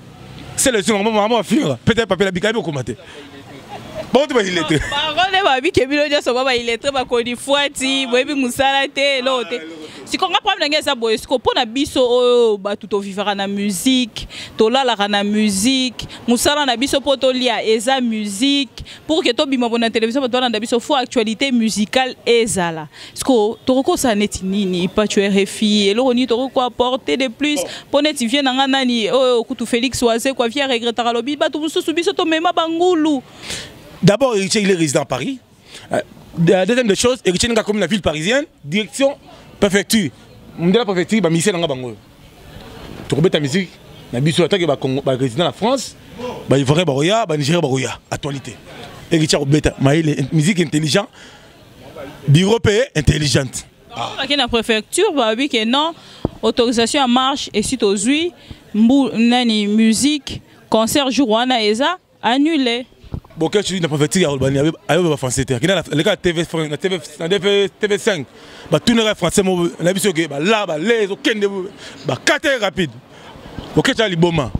c'est le son mamba finga peut-être papier la bikaye be komate. Bon, tu vas y lettre. Parole ba bi ke bilo joso ba y lettre ba ko di fuati boyebi musala te lote. Si ko nga problème ngeza boye siko pona biso o ba tout vivra na musique, to la na musique, musala na biso poto lia eza musique pour que to bima bona télévision ba na biso fo actualité musicale ezala. Siko to ko sa neti nini pas tu RFI et lo ni to ko apporter de plus pona ti vient nga nani o kutu Félix Oise quoi vient regretter lobi ba to mususu biso to mema bangulu. D'abord, il est résident à Paris. La deuxième des choses, il est comme la ville parisienne, direction préfecture. La préfecture, il y a un bango. Tu remets ta musique, il y a un résident en France, il y a un Nigeria, actualité. Il y a une musique intelligente, européenne intelligente. Il y a une préfecture, il y a une autorisation à marche et site aux huiles, musique, concert jour annulé. Bon, quand tu dis que tu as un français, tu as TV5, tout le français, là, les aucun de rapide. Ok, tu as les bons.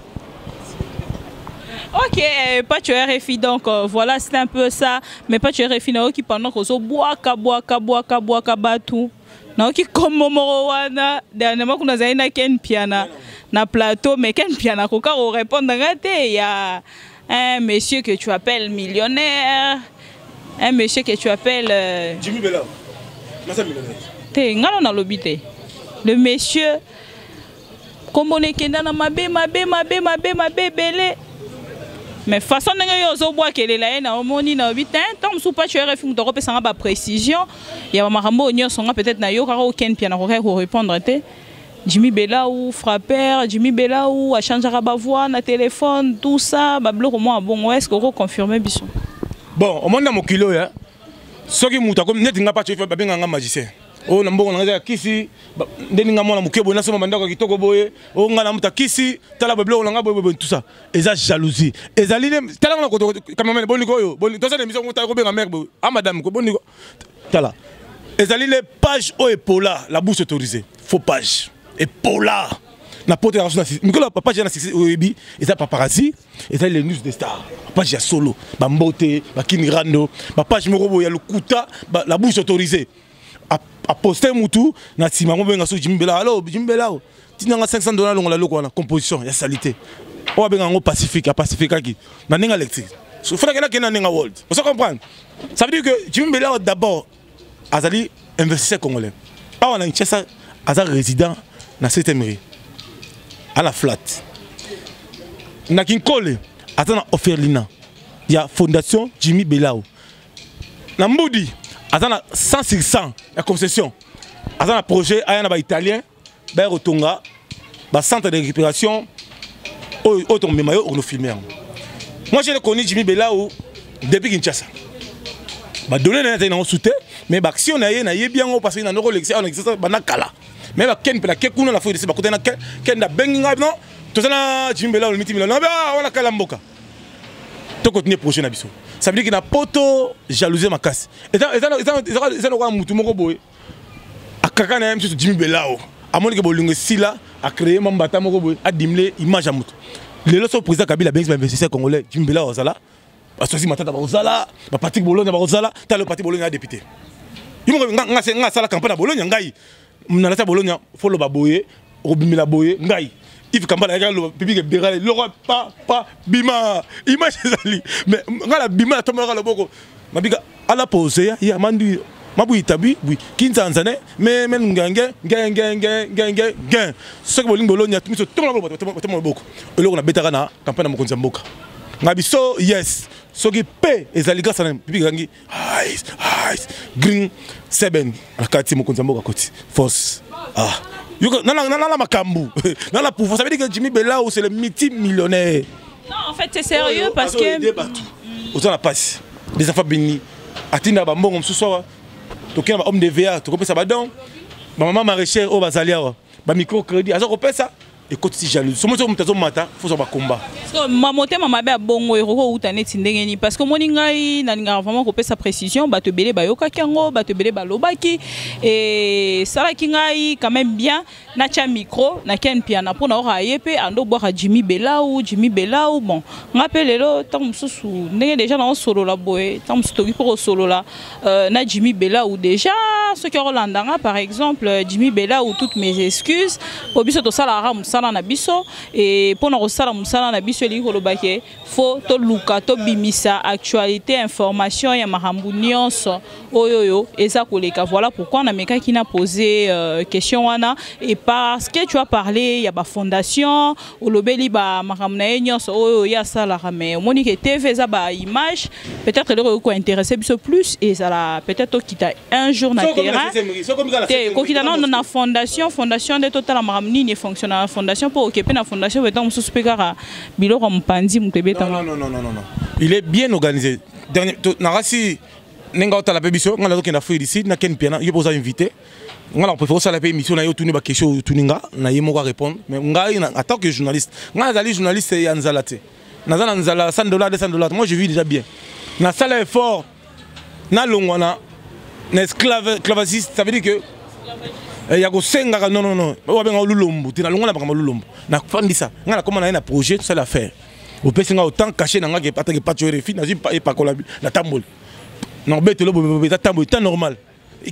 Ok, pas tu RFI donc voilà c'est un peu ça, mais pas tu RFI qui pendant que so bois batu. Na qui comme wana dernièrement qu'on a zaina ken piana na plateau mais ken piana ko ka répondre ngate ya un monsieur que tu appelles millionnaire, un monsieur que tu appelles... Jimmy Bella. Massa millionnaire. T'es ngalo na lobité. Le monsieur, comme on est kenda na mabe belé. Mais façon de yo bois qu'elle est là na omoni na 8 ans tant sous pas tu es refus de repasser ba précision il y a marambo onyo songa peut-être na yo karo ken pia na ko répondre té Jimmy Bella ou frapper Jimmy Bella ou a changer ba voix na téléphone tout ça ba bloc moi bon est-ce qu'on confirmer biso bon au monde na mokilo ya soki muta comme net nga pa tu fais ba benga nga magicien o na mbongo nga kisi ndeni nga mona mukebo na soma bandako kitoko boye o nga na muta kisi tala beblo nga boye tout ça eza jalousie ezali tala na ko cameraman boniko yo boniko ça émission muta ko benga mère a madame ko boniko tala ezali les pages o epola la bourse autorisée faux page epola na pote na sona mikolo page na oyebi eza paparazzi ezali les news des stars page ya solo ba mbote ba kinirando ba page moko boye ya lukuta la bourse autorisée a posté mutu na sima ngo benga so Jimmy Bella allo Jimmy Bella tinanga $500 longola loko na composition ya salité o benga ngo Pacifique a Pacifique ki na ninga lecture so fera kena kena ninga world vous comprenez ça veut dire que Jimmy Bella d'abord azali investisseur congolais pas on a Kinshasa azali résident na 7e mairie à la flat na Kinkole azana Oferlina il y a fondation Jimmy Bella na Mbudi azana 100% la concession azana projet ayana ba italien ba rotonga ba centre de récupération au tombé mayo on filmer moi je le connais Jimmy Bella depuis Kinshasa ba donner na na soute mais ba action na ye bien parce que na no lecture on existe ba na kala mais ba ken pela ke kuna la foi de ba kotena ken da benga non to sana Jimmy Bella le miti million ba on a kala mboka to continuer projet na biso. Ça veut dire qu'il y a poto jalousie ma casse. Et ça quoi mutu moko boy. A kaka na monsieur Jimmy Bella a moni ke bolungo sila a créé mambata moko boy a dimle image à mutu. Le loso président Kabila ben investisseur congolais Jimmy Bella ozala. Parce que si matata ba ozala, ba parti Bologna ba ozala, ta le parti Bologna député. Yimo nga sala campagne Bologna ngai. Na la Bologna follow ba boye, obimila boye ngai. If Kambala le public berale l'Europe pas bima image ezali mais ngala bima tomera le boko mabiga ala poser ya mandu mabu tabi oui kinzanzane mais ngenge ce que bolingo lonya tumiso tomela boko eloko na betaka na campagne na mokonzi mboka ngabiso yes soki pe ezali grâce na public ngi green 7 la kati mokonzi mboka koti force Nana makambu, nana pouvoir. Ça veut dire que Jimmy Bella c'est le multimillionnaire. Non, en fait c'est sérieux parce que. Aux la passe. Des affaires bénies. Atinda bambon comme ce soir. Token homme de VA, tu comprends ça va donc. Ma maman maraîchère au Bazalia, ba microcrédit. Azo repère ça. Et quand tu es jaloux, si tu es mata, il faut savoir combat. Parce que mamoté mama be bongo eroko utane tindengeni parce que moni ngai na ninga vraiment ko sa précision ba te belé ba yoka kango ba te belé ba lobaki et ça la ki ngai quand même bien na cha micro na ken piana pour na ora yepe ando boire Jimmy Bella ou bon ngapelelo tant mususu ndenge déjà na solo la boy tant mususu pour solo la na Jimmy Bella ou déjà ce que Rolandanga par exemple Jimmy Bella ou toutes mes excuses pour biso to sala musala na biso et pour na sala musala na biso faut to luka to bimisa actualité information ya mahambu nyonso oyoyo eza koleka voilà pourquoi on a meka qui n'a posé question wana et parce que tu as parlé ya ba fondation olobeli ba mahambu na nyonso oyo ya sala mais monique TV za ba image peut-être le ko intéressé biso plus et ça la peut-être kita un jour na terrain ko kita na fondation de total mahambu ni fonctionne la fondation pour occuper la fondation étant suspecta bilo comme pandi mutebeta non. Il est bien organisé. Dernier narasi nenga otala pebiso ngala dokenda fui ici na ken piana yo posa invité ngala préfère ça la émission na yo tuni ba question tuninga na yemo ka répondre mais ngai en tant que journaliste ngala dali journaliste ya nzalate nazana nzala $100 $200 moi je vis déjà bien na sala effort na longwana na esclavagiste ça veut dire que ya ko senga non wa benga lulumbu tina longwana ba lulumbu na fandisa ngala comment na projet tout ça la faire au pèse autant caché dans que pas tu refis na pas la tambol non bête le tambol c'est normal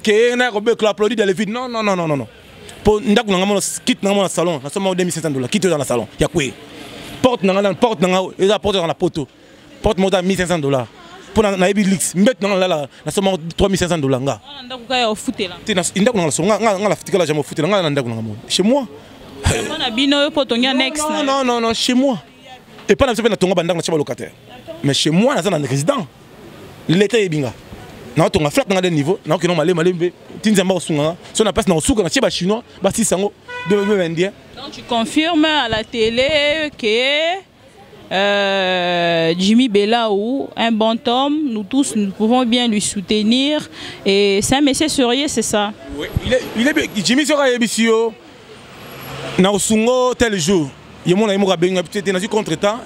que na ko be applaudir dans les vides non pour ndaku na quitte na salon na seulement $2500 quitte dans le salon ya quoi porte na et la porte dans la poto porte-moi $1 500. Pour na yebi lix mbet na la na soma $3 500 nga. Nda ko kaya ofute la. Te na inda ko na so nga la fitika la jamais ofute nga na nda ko na mo. Chez moi. On a bino po tonga next. Non, chez moi. Et pas na se na tonga banda na chaba locataire. Mais chez moi na za na résident. L'état yebinga. Na tonga flat na des niveau, na ko no malé tinza mba osunga. So na passe na osuka na cheba chinois, ba sisango de indien. Donc tu confirmes à la télé que Jimmy Belaou, un bon homme, nous tous nous pouvons bien lui soutenir et c'est un monsieur sérieux, c'est ça? Oui, il est Jimmy sera ébissio. Na osungo tel jour. Yemona yemo rabenga peut-être na contre-temps.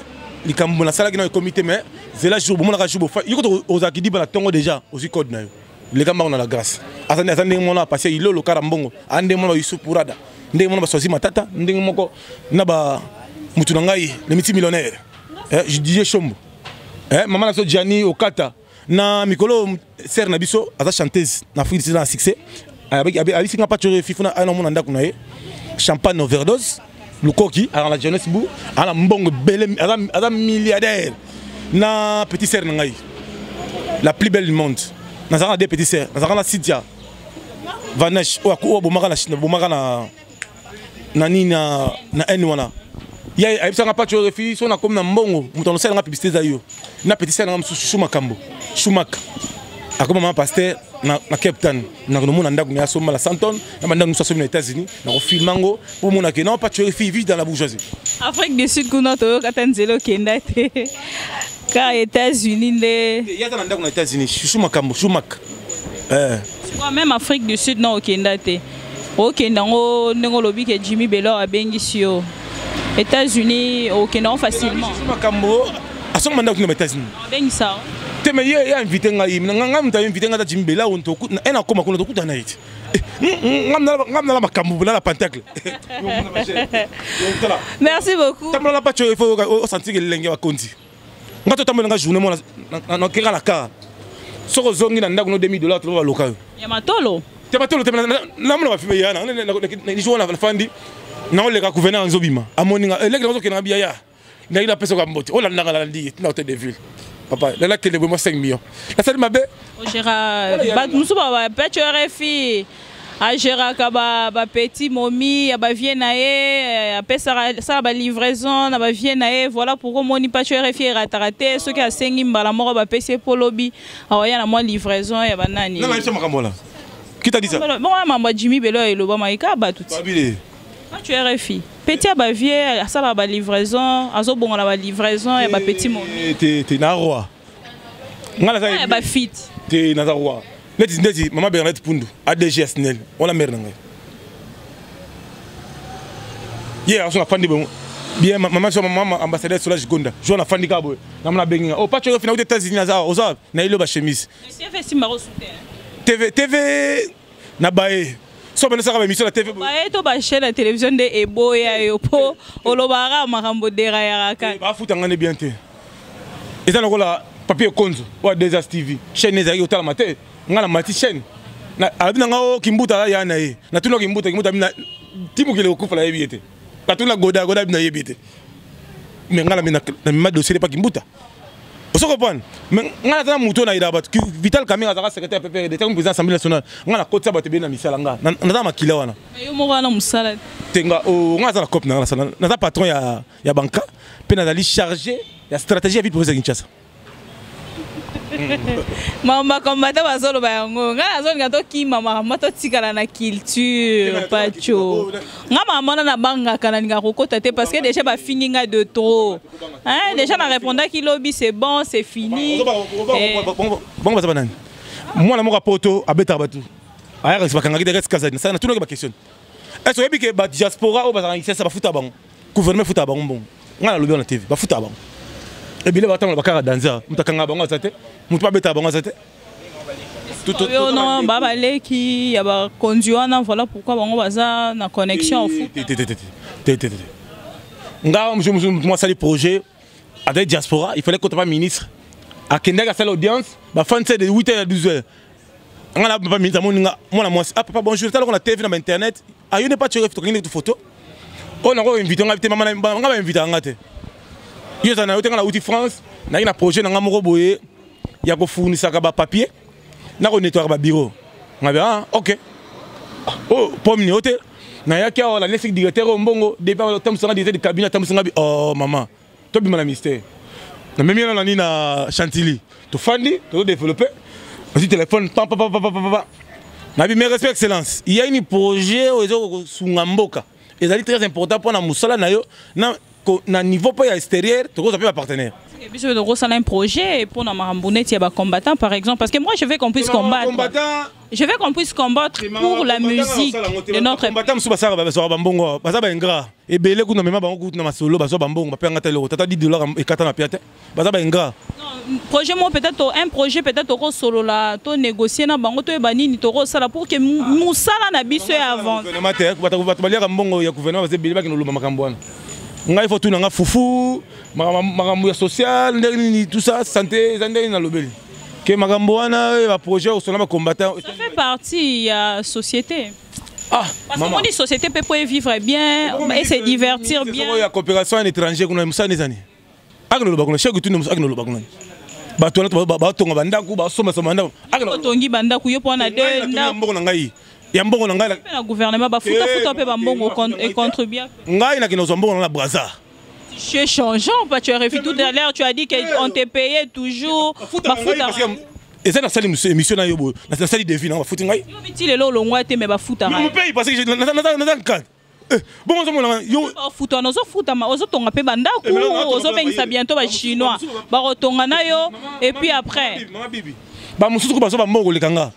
Les Camerounais ça là qui dans le comité mais c'est là jour bon na jour il ko aux akidi ba tongo déjà aussi code na yo. Les Camerounais on a la grâce. Azande mona passé il lo karambongo. Ande mona Yusuf Pourada. Ndenge mona ba sozi matata, ndenge moko na ba mutu na ngai le multimillionnaire. Je disais Chombo. Maman Naso Gianni Okata. Na Mikolo Ser Nabiso, à chanteuse, na fille de succès. Avec un patron Fifuna, un homme en Dakunae. Champagne overdose. Le coquille, à la jeunesse bou, à la mbongo belle, à la milliardaire. Na petit Ser Nangai. La plus belle du monde. Na des petits sœurs. Na Sidia. Vanesh, ou Bomara Chine, Bomara na N1. Il y a un patron de filles, on a comme un bon, on a un publicité d'ailleurs. Na petit sœur, Choumakambo. Choumak. A comme un pasteur, na Captain. Na nous on a ndaku na soma la Santon, na mandangu nous sommes aux États-Unis, na au filmango pour mon que non patron de filles vivent dans la bourgeoisie. Afrique du Sud kuna to katanzelo kenda te. Car États-Unis les. Il y a dans ndaku na États-Unis, Choumakambo, Choumak. Même Afrique du Sud non kenda te. OK nango nengo lobi que Jimmy Belaou a bengisi États-Unis au Kenya facilement. À son mandat aux États-Unis. Ben ça. Tu m'as invité invité à Jimmy Belaou on a comme on a tout à night. Merci beaucoup. Tu m'as pas tu faut sentir que l'engue va conti. Quand tu t'as journée moi na kera la car. Soko zongi na ndako no $2,000 tu va local. Ya matolo. Tu matolo tu na mona va fimer yana ni jour na fandi. Non les gars gouverneur en zobima amoninga les gars qui na biya na ila pesa kwa mbote ola ndanga la ndi na hôtel de ville papa là que le moi 5 millions la salle mabe o gera ba musu ba pecho RFI a gera ka ba petit momi ya ba vie na ye pesa ça ba livraison na ba vie na ye voilà pourquoi moni pecho RFI ratarate ceux qui a sengi mbala moko ba PC polobi awaya na moi livraison ya ba nani non non makambola qui t'a dit ça bon maman Jimmy Belaou et le ba maika ba tout tu es RFI. Petit à Bavier, à ça la livraison, à zo bon la livraison et ba petit momi. T'es na roi. Ngala ça. Et ba fit. T'es na roi. Neti maman Bernadette Pundu, ADG Snell, on la mère nanga. Hier on a fandi bon. Bien maman ambassadeur Solange Gonda. Jo na fandi ka boy. Na mna benga. Oh pas tu refina aux États-Unis na za, oza na ilo ba chemise. TV si maro soutien. TV na bae. So ben ça va émission la TV. Bah to ba chaîne la télévision de Eboya yopo olobara makambo dera yaraka. Ba futa ngane bien te. Et ça la papier konzo ou Desas TV. Chaîne ezaki otala maté. Ngala mati chaîne. Na abina ngao kimbuta ya na ye. Na tuno kimbuta mina timu kile okufa la yebite. Ka tuna goda bina yebite. Mais ngala mina na dossier pas kimbuta. Vous comprenez? Mais ngala tana muto na ida bat Vital Kamerhe azaka secrétaire PPR de président assemblée nationale. Ngala kotsa bat be na misala nga. Na makila wana. Yo moko na musala. Tenga o ngala za cop na ngala na patron ya banka pe na dali chargé ya stratégie vite pour Kinshasa. Mama komata bazolo bayango ngala zone ngato ki mama mato tikala na culture pacho ngama mona na banga kana ninga kokota te parce que déjà ba fininga de trop hein déjà na répondant ki lobby c'est bon c'est fini bon ça banane moi na mo rapoto abeta batu aya reste bakanga ki reste kazani ça na tout le ba question est-ce que bi ba diaspora o ba ça ba futa bango gouvernement futa bango bon ngala lobby na TV ba futa bango et bien là ba bakara danza mutakanga bango ça te mutu beta bango ça te tout non baba leki ya ba konduana voilà pourquoi bango baza na connexion au foot nga moi ça les projets avec diaspora il fallait qu'on soit ministre à Kendega à l'audience ba fan de 8h à 12h nga pas ministre moi papa bonjour t'as on a TV na internet ayo ne pas tu refais photo on a invité nga invité maman nga invité nga te Yo za na yotenga na outil France, na ina projet na ngamoko boye ya ko fournir ba papier, na ko nettoyer ba bureau. Ngabe ah OK. Oh pomme ni hotel. Na ya kia la laisse directeur mbongo depuis tam sanga directeur du cabinet tam sanga oh maman. To bi na ministère. Na même na ni na Chantilly. To fandi, to développer. Aussi téléphone pam pam pam pam. Na bi mes respect excellence. Il y a un projet au Sungamboka. Et c'est très important pour na musala na yo na niveau pas extérieur, to ça peut partenaire. Je veux un projet pour nos combattants par exemple parce que moi je veux qu'on puisse combattre. Je veux qu'on puisse combattre pour la musique de notre combattant sur bambongo baza ba ingrat et belé kuna mema bango kuna masolo bazo bambongo ba pengata le tata $10 et katana piate baza ba ingrat. Projet moi peut-être un projet peut-être au solo là to négocier na bango to e banini to sala pour que musala na biso avant. Ba balia mbongo ya gouvernement baze belé ba kinolo makambo il faut tout nga foufou makambo social tout ça santé zandé na lobeli que makambo wana ba projet au solama combattant ça fait partie de la société. Ah parce qu'on dit société peut vivre bien et se divertir bien. Il y a coopération en étranger qu'on a musa des années agno lo bakuna chegu tunu agno lo bakuna ba tona ba tonga banda ku ba soma soma ndako agno tongi banda ku yo pona de ndako na ngai ya mbongo na ngai le gouvernement ba futa pe ba mbongo et contribue ngai na kino mbongo na braza. Tu es changeant, tu as refusé tout à l'heure, tu as dit qu'on te payait toujours. Et ça, c'est une émission na yobo, na salle de vie na futa ngai. Yo biti le lo longwa te me ba futa ngai. Je paye parce que na cadre. Bon yo futa no zo futa ma ozo tonga pe banda ku ozo bengisa bientôt ba chinois. Ba rotonga na yo et puis après. Ba mususu ko ba so ba mbongo le kanga.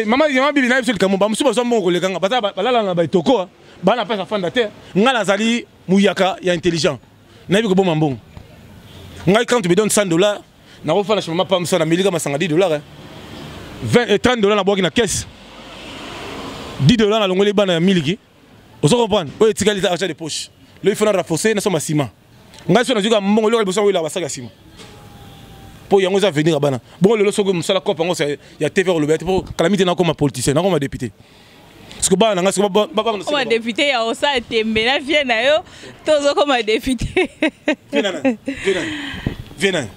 Maman bibi na biso le kamo ba mususu ba so mbongo le kanga. Ba la na ba itoko. Ba na pesa fanda te. Ngala zali muyaka ya intelligent. Na bibi ko bon mbongo. Ngai quand tu me donnes $100, na refa na chama pa msa na milika masanga $10. 20 et $30 na boki na caisse. $10 na longoli bana ya miliki. Oso comprendre. O etikali ta achat de poche. Le il faut na renforcer na soma ciment. Ngai so na zuka mbongo le bosa wila basaka ciment. Pour yango za venir bana. Bon le sogo msala kopa ngo ya TV le bet pour calamité na comme politicien, na comme député. Parce que bana nga so comme député ya osa tembe na vie na yo tozo comme député. Viens.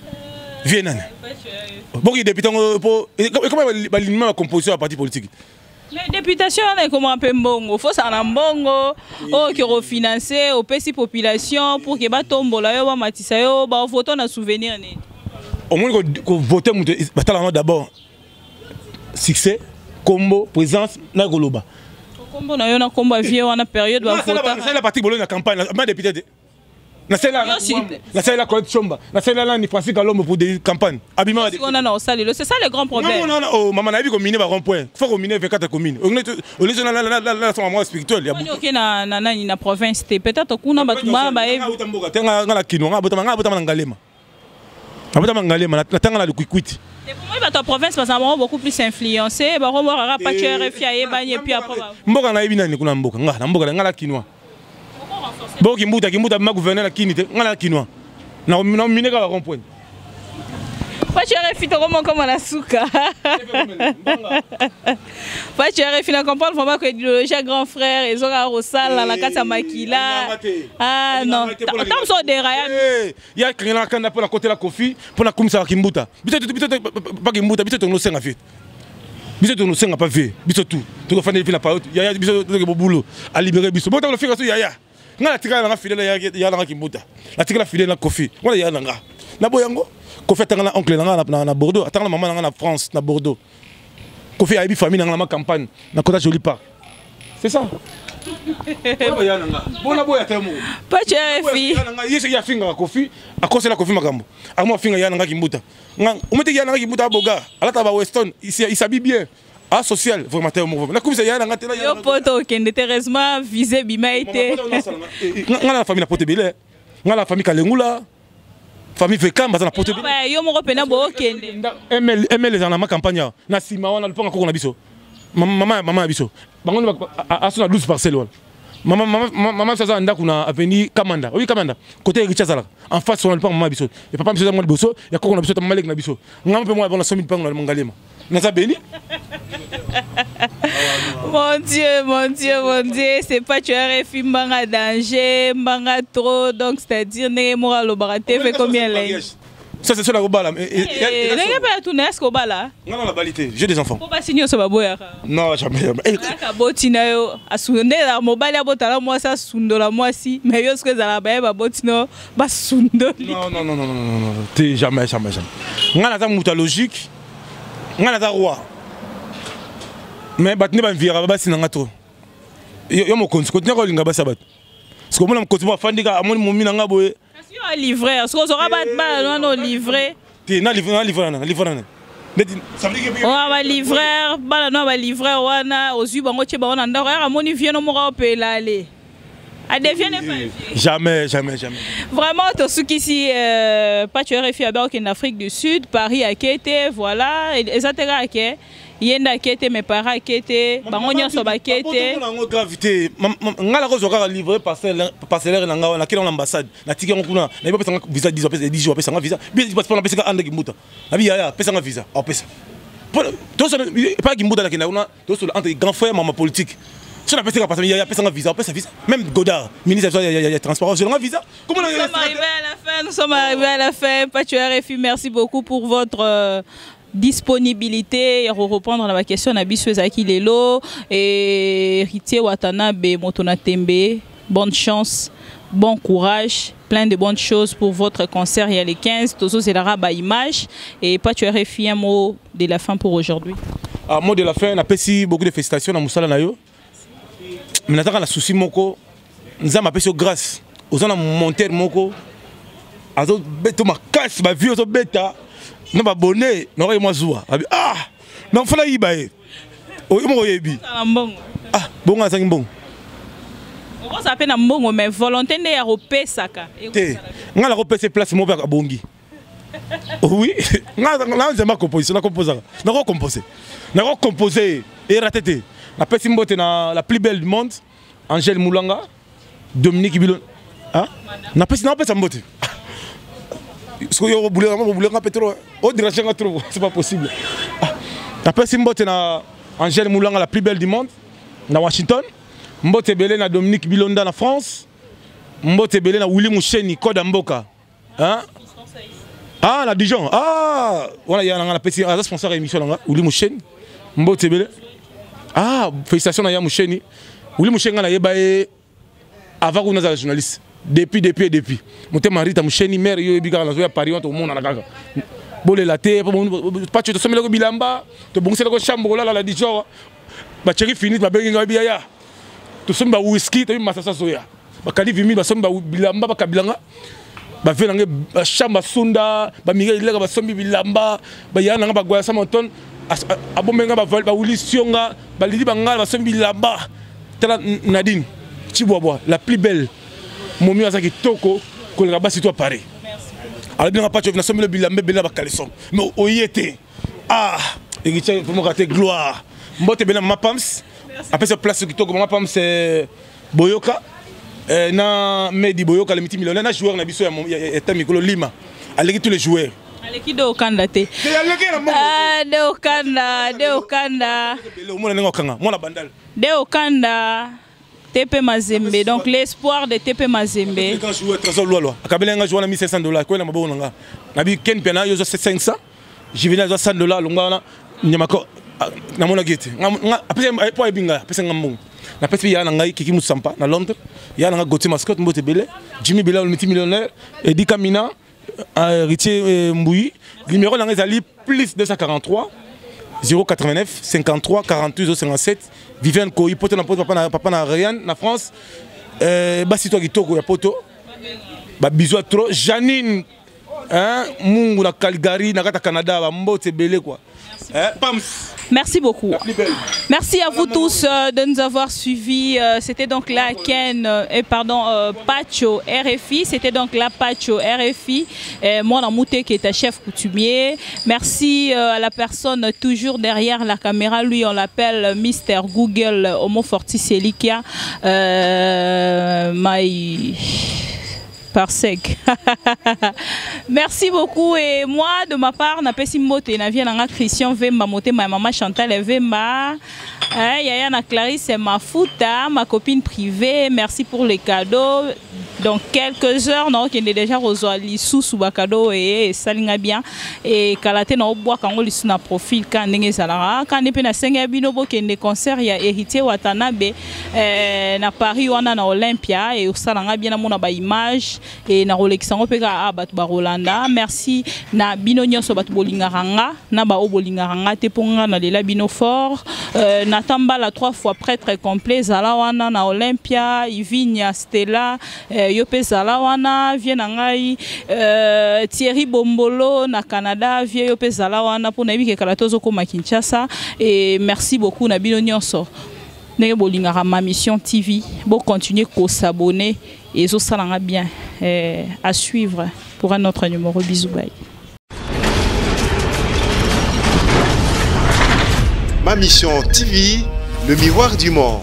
Bon il député pour comment l'alignement la composition à parti politique. Mais députation on est comment un peu mbongo, faut ça na mbongo o qui refinancer au pesi population pour que ba tombola yo ba matisa yo ba voter na souvenir né. Au moins que voter d'abord succès combo présence na goloba combo na yo na combo vie wana période ba voter c'est la partie bolo na campagne ma député na c'est la collecte chomba na c'est là ni Francis Kalombo pour des campagnes abima on a na salé c'est ça le grand problème non oh maman na bi communer ba rond point faut communer 24 communes on est là son moi spirituel ya beaucoup OK na province peut-être kuna batuma ba tenga ngala kinwa ngabota ngalema abota mangalema na tanga na le quiquit. Et pour moi ta province parce que beaucoup plus influencé ba romora pas tuer FIA ba et puis après mboka na ibina ni kuna mboka ngala mboka ngala kinwa boki kimbuta ma gouverneur na kinite ngala kinwa na mineka ba rond point pas tuer FIA comment la souka pas tuer FIA comprendre vraiment que l'idéologie grand frère et zora rosala la kata makila ah non tant so déraillage il y a quelqu'un qui pour la côté la Kofi pour la commissaire kimbuta biso pas kimbuta biso to no senga fait biso to no senga pas fait biso tout to fa na parole ya biso to boulot à libérer biso bon le faire so ya ngala tika na fidèle ya na kimbuta la tika la fidèle na Kofi wala ya na nga na boyango Kofi atanga oncle na Bordeaux atanga maman na France na Bordeaux Kofi a famille dans la campagne na Côte Jolie Park c'est ça bona boya temo pas chefi yese ya finga Kofi akose la Kofi makambo akoma finga ya nanga kimbuta umete ya nanga kimbuta boga alata ba Weston ici il s'habille bien a social vraiment temo na kumisa ya nanga tena yo poto kende heureusement visé bima été ngala famille na Potebele ngala famille Kalengula famille Vekamba na Potebele yo moko pena bo kende ML les en ma campagne na sima wana luponga koko na biso maman biso bango asona 12 parcelles wana maman sasa ndako na avenue Kamanda oui Kamanda côté Richard Zala en face on luponga maman biso et papa biso za mwa biso ya koko na biso ta malek na biso ngam pe moi bona 100 000 pango na Mangalema Naza béni. Mon Dieu, c'est pas tu as RFI mbanga danger, mbanga trop, donc c'est-à-dire ne mora lo baraté fait combien là? Ça c'est sur la robala. N'est pas tout n'est-ce qu'au bala? Non, la balité, j'ai des enfants. Faut pas signer ce baboya. Non, jamais. Ka botina yo asunde la mobile abotala moi ça sundola moi si mais yo ce que za la ba botino ba sundoli. Non. T'es jamais. Ngana za muta logique. Ngana za roi. Mais batne ba vira ba sinanga to. Yo mo continue ko linga ba sabat. Parce que moi me continue fandika amoni mo mina nga boye. Livré, est-ce qu'on aura pas non livré? Tu na livré. On va livrer, on va livrer, on a aux yeux, on a un moni vient au Mora peut aller. À devienne pas. Jamais. Vraiment, tout ce qui ici, pas tu RFI en Afrique du Sud, Paris a quitté, voilà, et ça t'est raqué. Yenda a quitté, mes parents a quitté, Bangonia sont a quitté. Gravité, ngala ko zoka livrer parcellaire nanga na kila l'ambassade, na ticket on kuna, na pas pesa visa 10 jours pesa visa, bien pas pas pesa ande kimuta. Na bi ya pesa visa, on pesa. Tout ça pas kimuta na kina una, tout ça entre grand frère maman politique. Si on a pesa parce qu'il y a pesa visa, on pesa visa. Même Godard, ministre de transparence, on a visa. Comment nous sommes arrivés à la fin, Pas tu RFI, merci beaucoup pour votre disponibilité et reprendre la question Nabisu Ezaki Lelo et Ritier Watanabe Motona Tembe. Bonne chance, bon courage, plein de bonnes choses pour votre concert. Il y a les 15, Tozo Zelara Image et pas tu RFI un mot de la fin pour aujourd'hui. Mot de la fin, on a passé beaucoup de félicitations à Moussala Nayo. Mais on a un souci moko, nous avons appelé grâce aux gens monter moko, à d'autres bêtes ma casse, ma vie aux autres bêtes. Non pas bonnet, non moi zoua. Ah, non fala ibaye. O mo yebi. Ah, bon à bon. On s'appelle un bon mais volonté ne europé saka. Nga la repé c'est place mo ba bongi. Oui, nga j'aime composition, na composer. Na composer et ratété. La personne mbote na la plus belle du monde, Angèle Moulanga, Dominique Bilon. Hein? Na personne mbote. Parce que vous voulez un peu trop. C'est pas possible. La personne mbote na Angèle Moulanga, la plus belle du monde, na Washington. Mbote belé na Dominique Bilonda na France. Mbote belé na Willy Moucheni, Koda Mboka. Hein? Ah, la Dijon. Ah, voilà, il y a un responsable de l'émission là, Willy Moucheni. Mbote belé. Ah, félicitations à Moucheni. Willy Moucheni na yebaye avant qu'on ait journaliste. Depuis. Mon thème Marita Moucheni mère yo biga na zo Paris on monde na kaka. Bolé la terre, pas tu te sommes le bilamba, te bon c'est le chambre là la Dijon. Ba chéri fini ba benga biya. To sommes ba whisky, to masasa soya. Ba kali vimi ba sommes ba bilamba ba kabilanga. Ba venanga ba chamba sunda, ba Miguel Ilega ba sombi bilamba, ba yana ba goya samonton. Abomenga ba vol ba wuli sionga, ba lidi ba ngala ba sombi bilamba. Tala Nadine, Chiboboa, la plus belle. Mon mieux à Toko, que le rabat toi pareil. Alors bien pas tu viens sommer le bilamba bela ba caleçon. Mais oyete. Ah, héritier pour me rater gloire. Mbote bela ma pams. Après cette place qui Toko ma pams c'est Boyoka. Na Medi Boyoka le multi millionnaire na joueur na biso ya Tamikolo Lima. Avec tous les joueurs. Avec qui de Okanda té. Ah, de Okanda. De Okanda. TP Mazembe, donc l'espoir de TP Mazembe. Quand je joue trésor loi, akabela nga jouer na $1500 ko na mabona nga. Na bi ken pena yo 500. Je venais à $100 longa na nyamako na mona gete. Nga après pour ebinga, pesa ngambong. Na pesa ya na ngai Kiki Musampa na Londres. Ya na Gauthier Mascotte Mbote Belé, Jimmy Bela le multimillionnaire, Eddie Kamina, Ritier Mbouyi. Numéro na ezali plus 243 089 53 48 057. Viviane Koyi, poto na poto papa na Ryan na France. Basi toi kitoko ya poto. Ba bisou trop Janine. Hein, Mungu na Calgary na kata Canada ba Mbote Belé quoi. Pams. Merci beaucoup. Merci à vous tous de nous avoir suivis. C'était donc la Pacho RFI. C'était donc la Pacho RFI. Moi, Namouté qui était chef coutumier. Merci à la personne toujours derrière la caméra. Lui, on l'appelle Mister Google Homo Fortis Elikia. Parsec. Merci beaucoup. Et moi, de ma part, na pesi mote na vient na Christian Vemba mote ma maman Chantal Vemba. Yaya na Clarisse Mafuta, ma copine privée. Merci pour les cadeaux. Dans quelques heures, non, qui est déjà reçu sous cadeau et salinga bien et kalate na bois quand on lui na profil quand n'engé salara quand n'est pas na senga binobo qui est concert ya héritier Watanabe na Paris ou na Olympia et au salanga bien na mona ba image et na Rolex on peut ga bat ba Rolanda. Merci na bino nyonso bat bolingaranga na ba obolingaranga te ponga na lela bino fort na tamba la 3 fois prêtre complet zala wana na Olympia Ivinia Stella Yope Zalawana vient ngai Thierry Bombolo na Canada vient Yope Zalawana pour nabi ke kalatozo ko Kinshasa et merci beaucoup na bino nyonso ne bolingara ma mission TV bon continuer ko s'abonner et zo salanga bien à suivre pour un autre numéro. Bisous bye. Ma mission TV, le miroir du monde.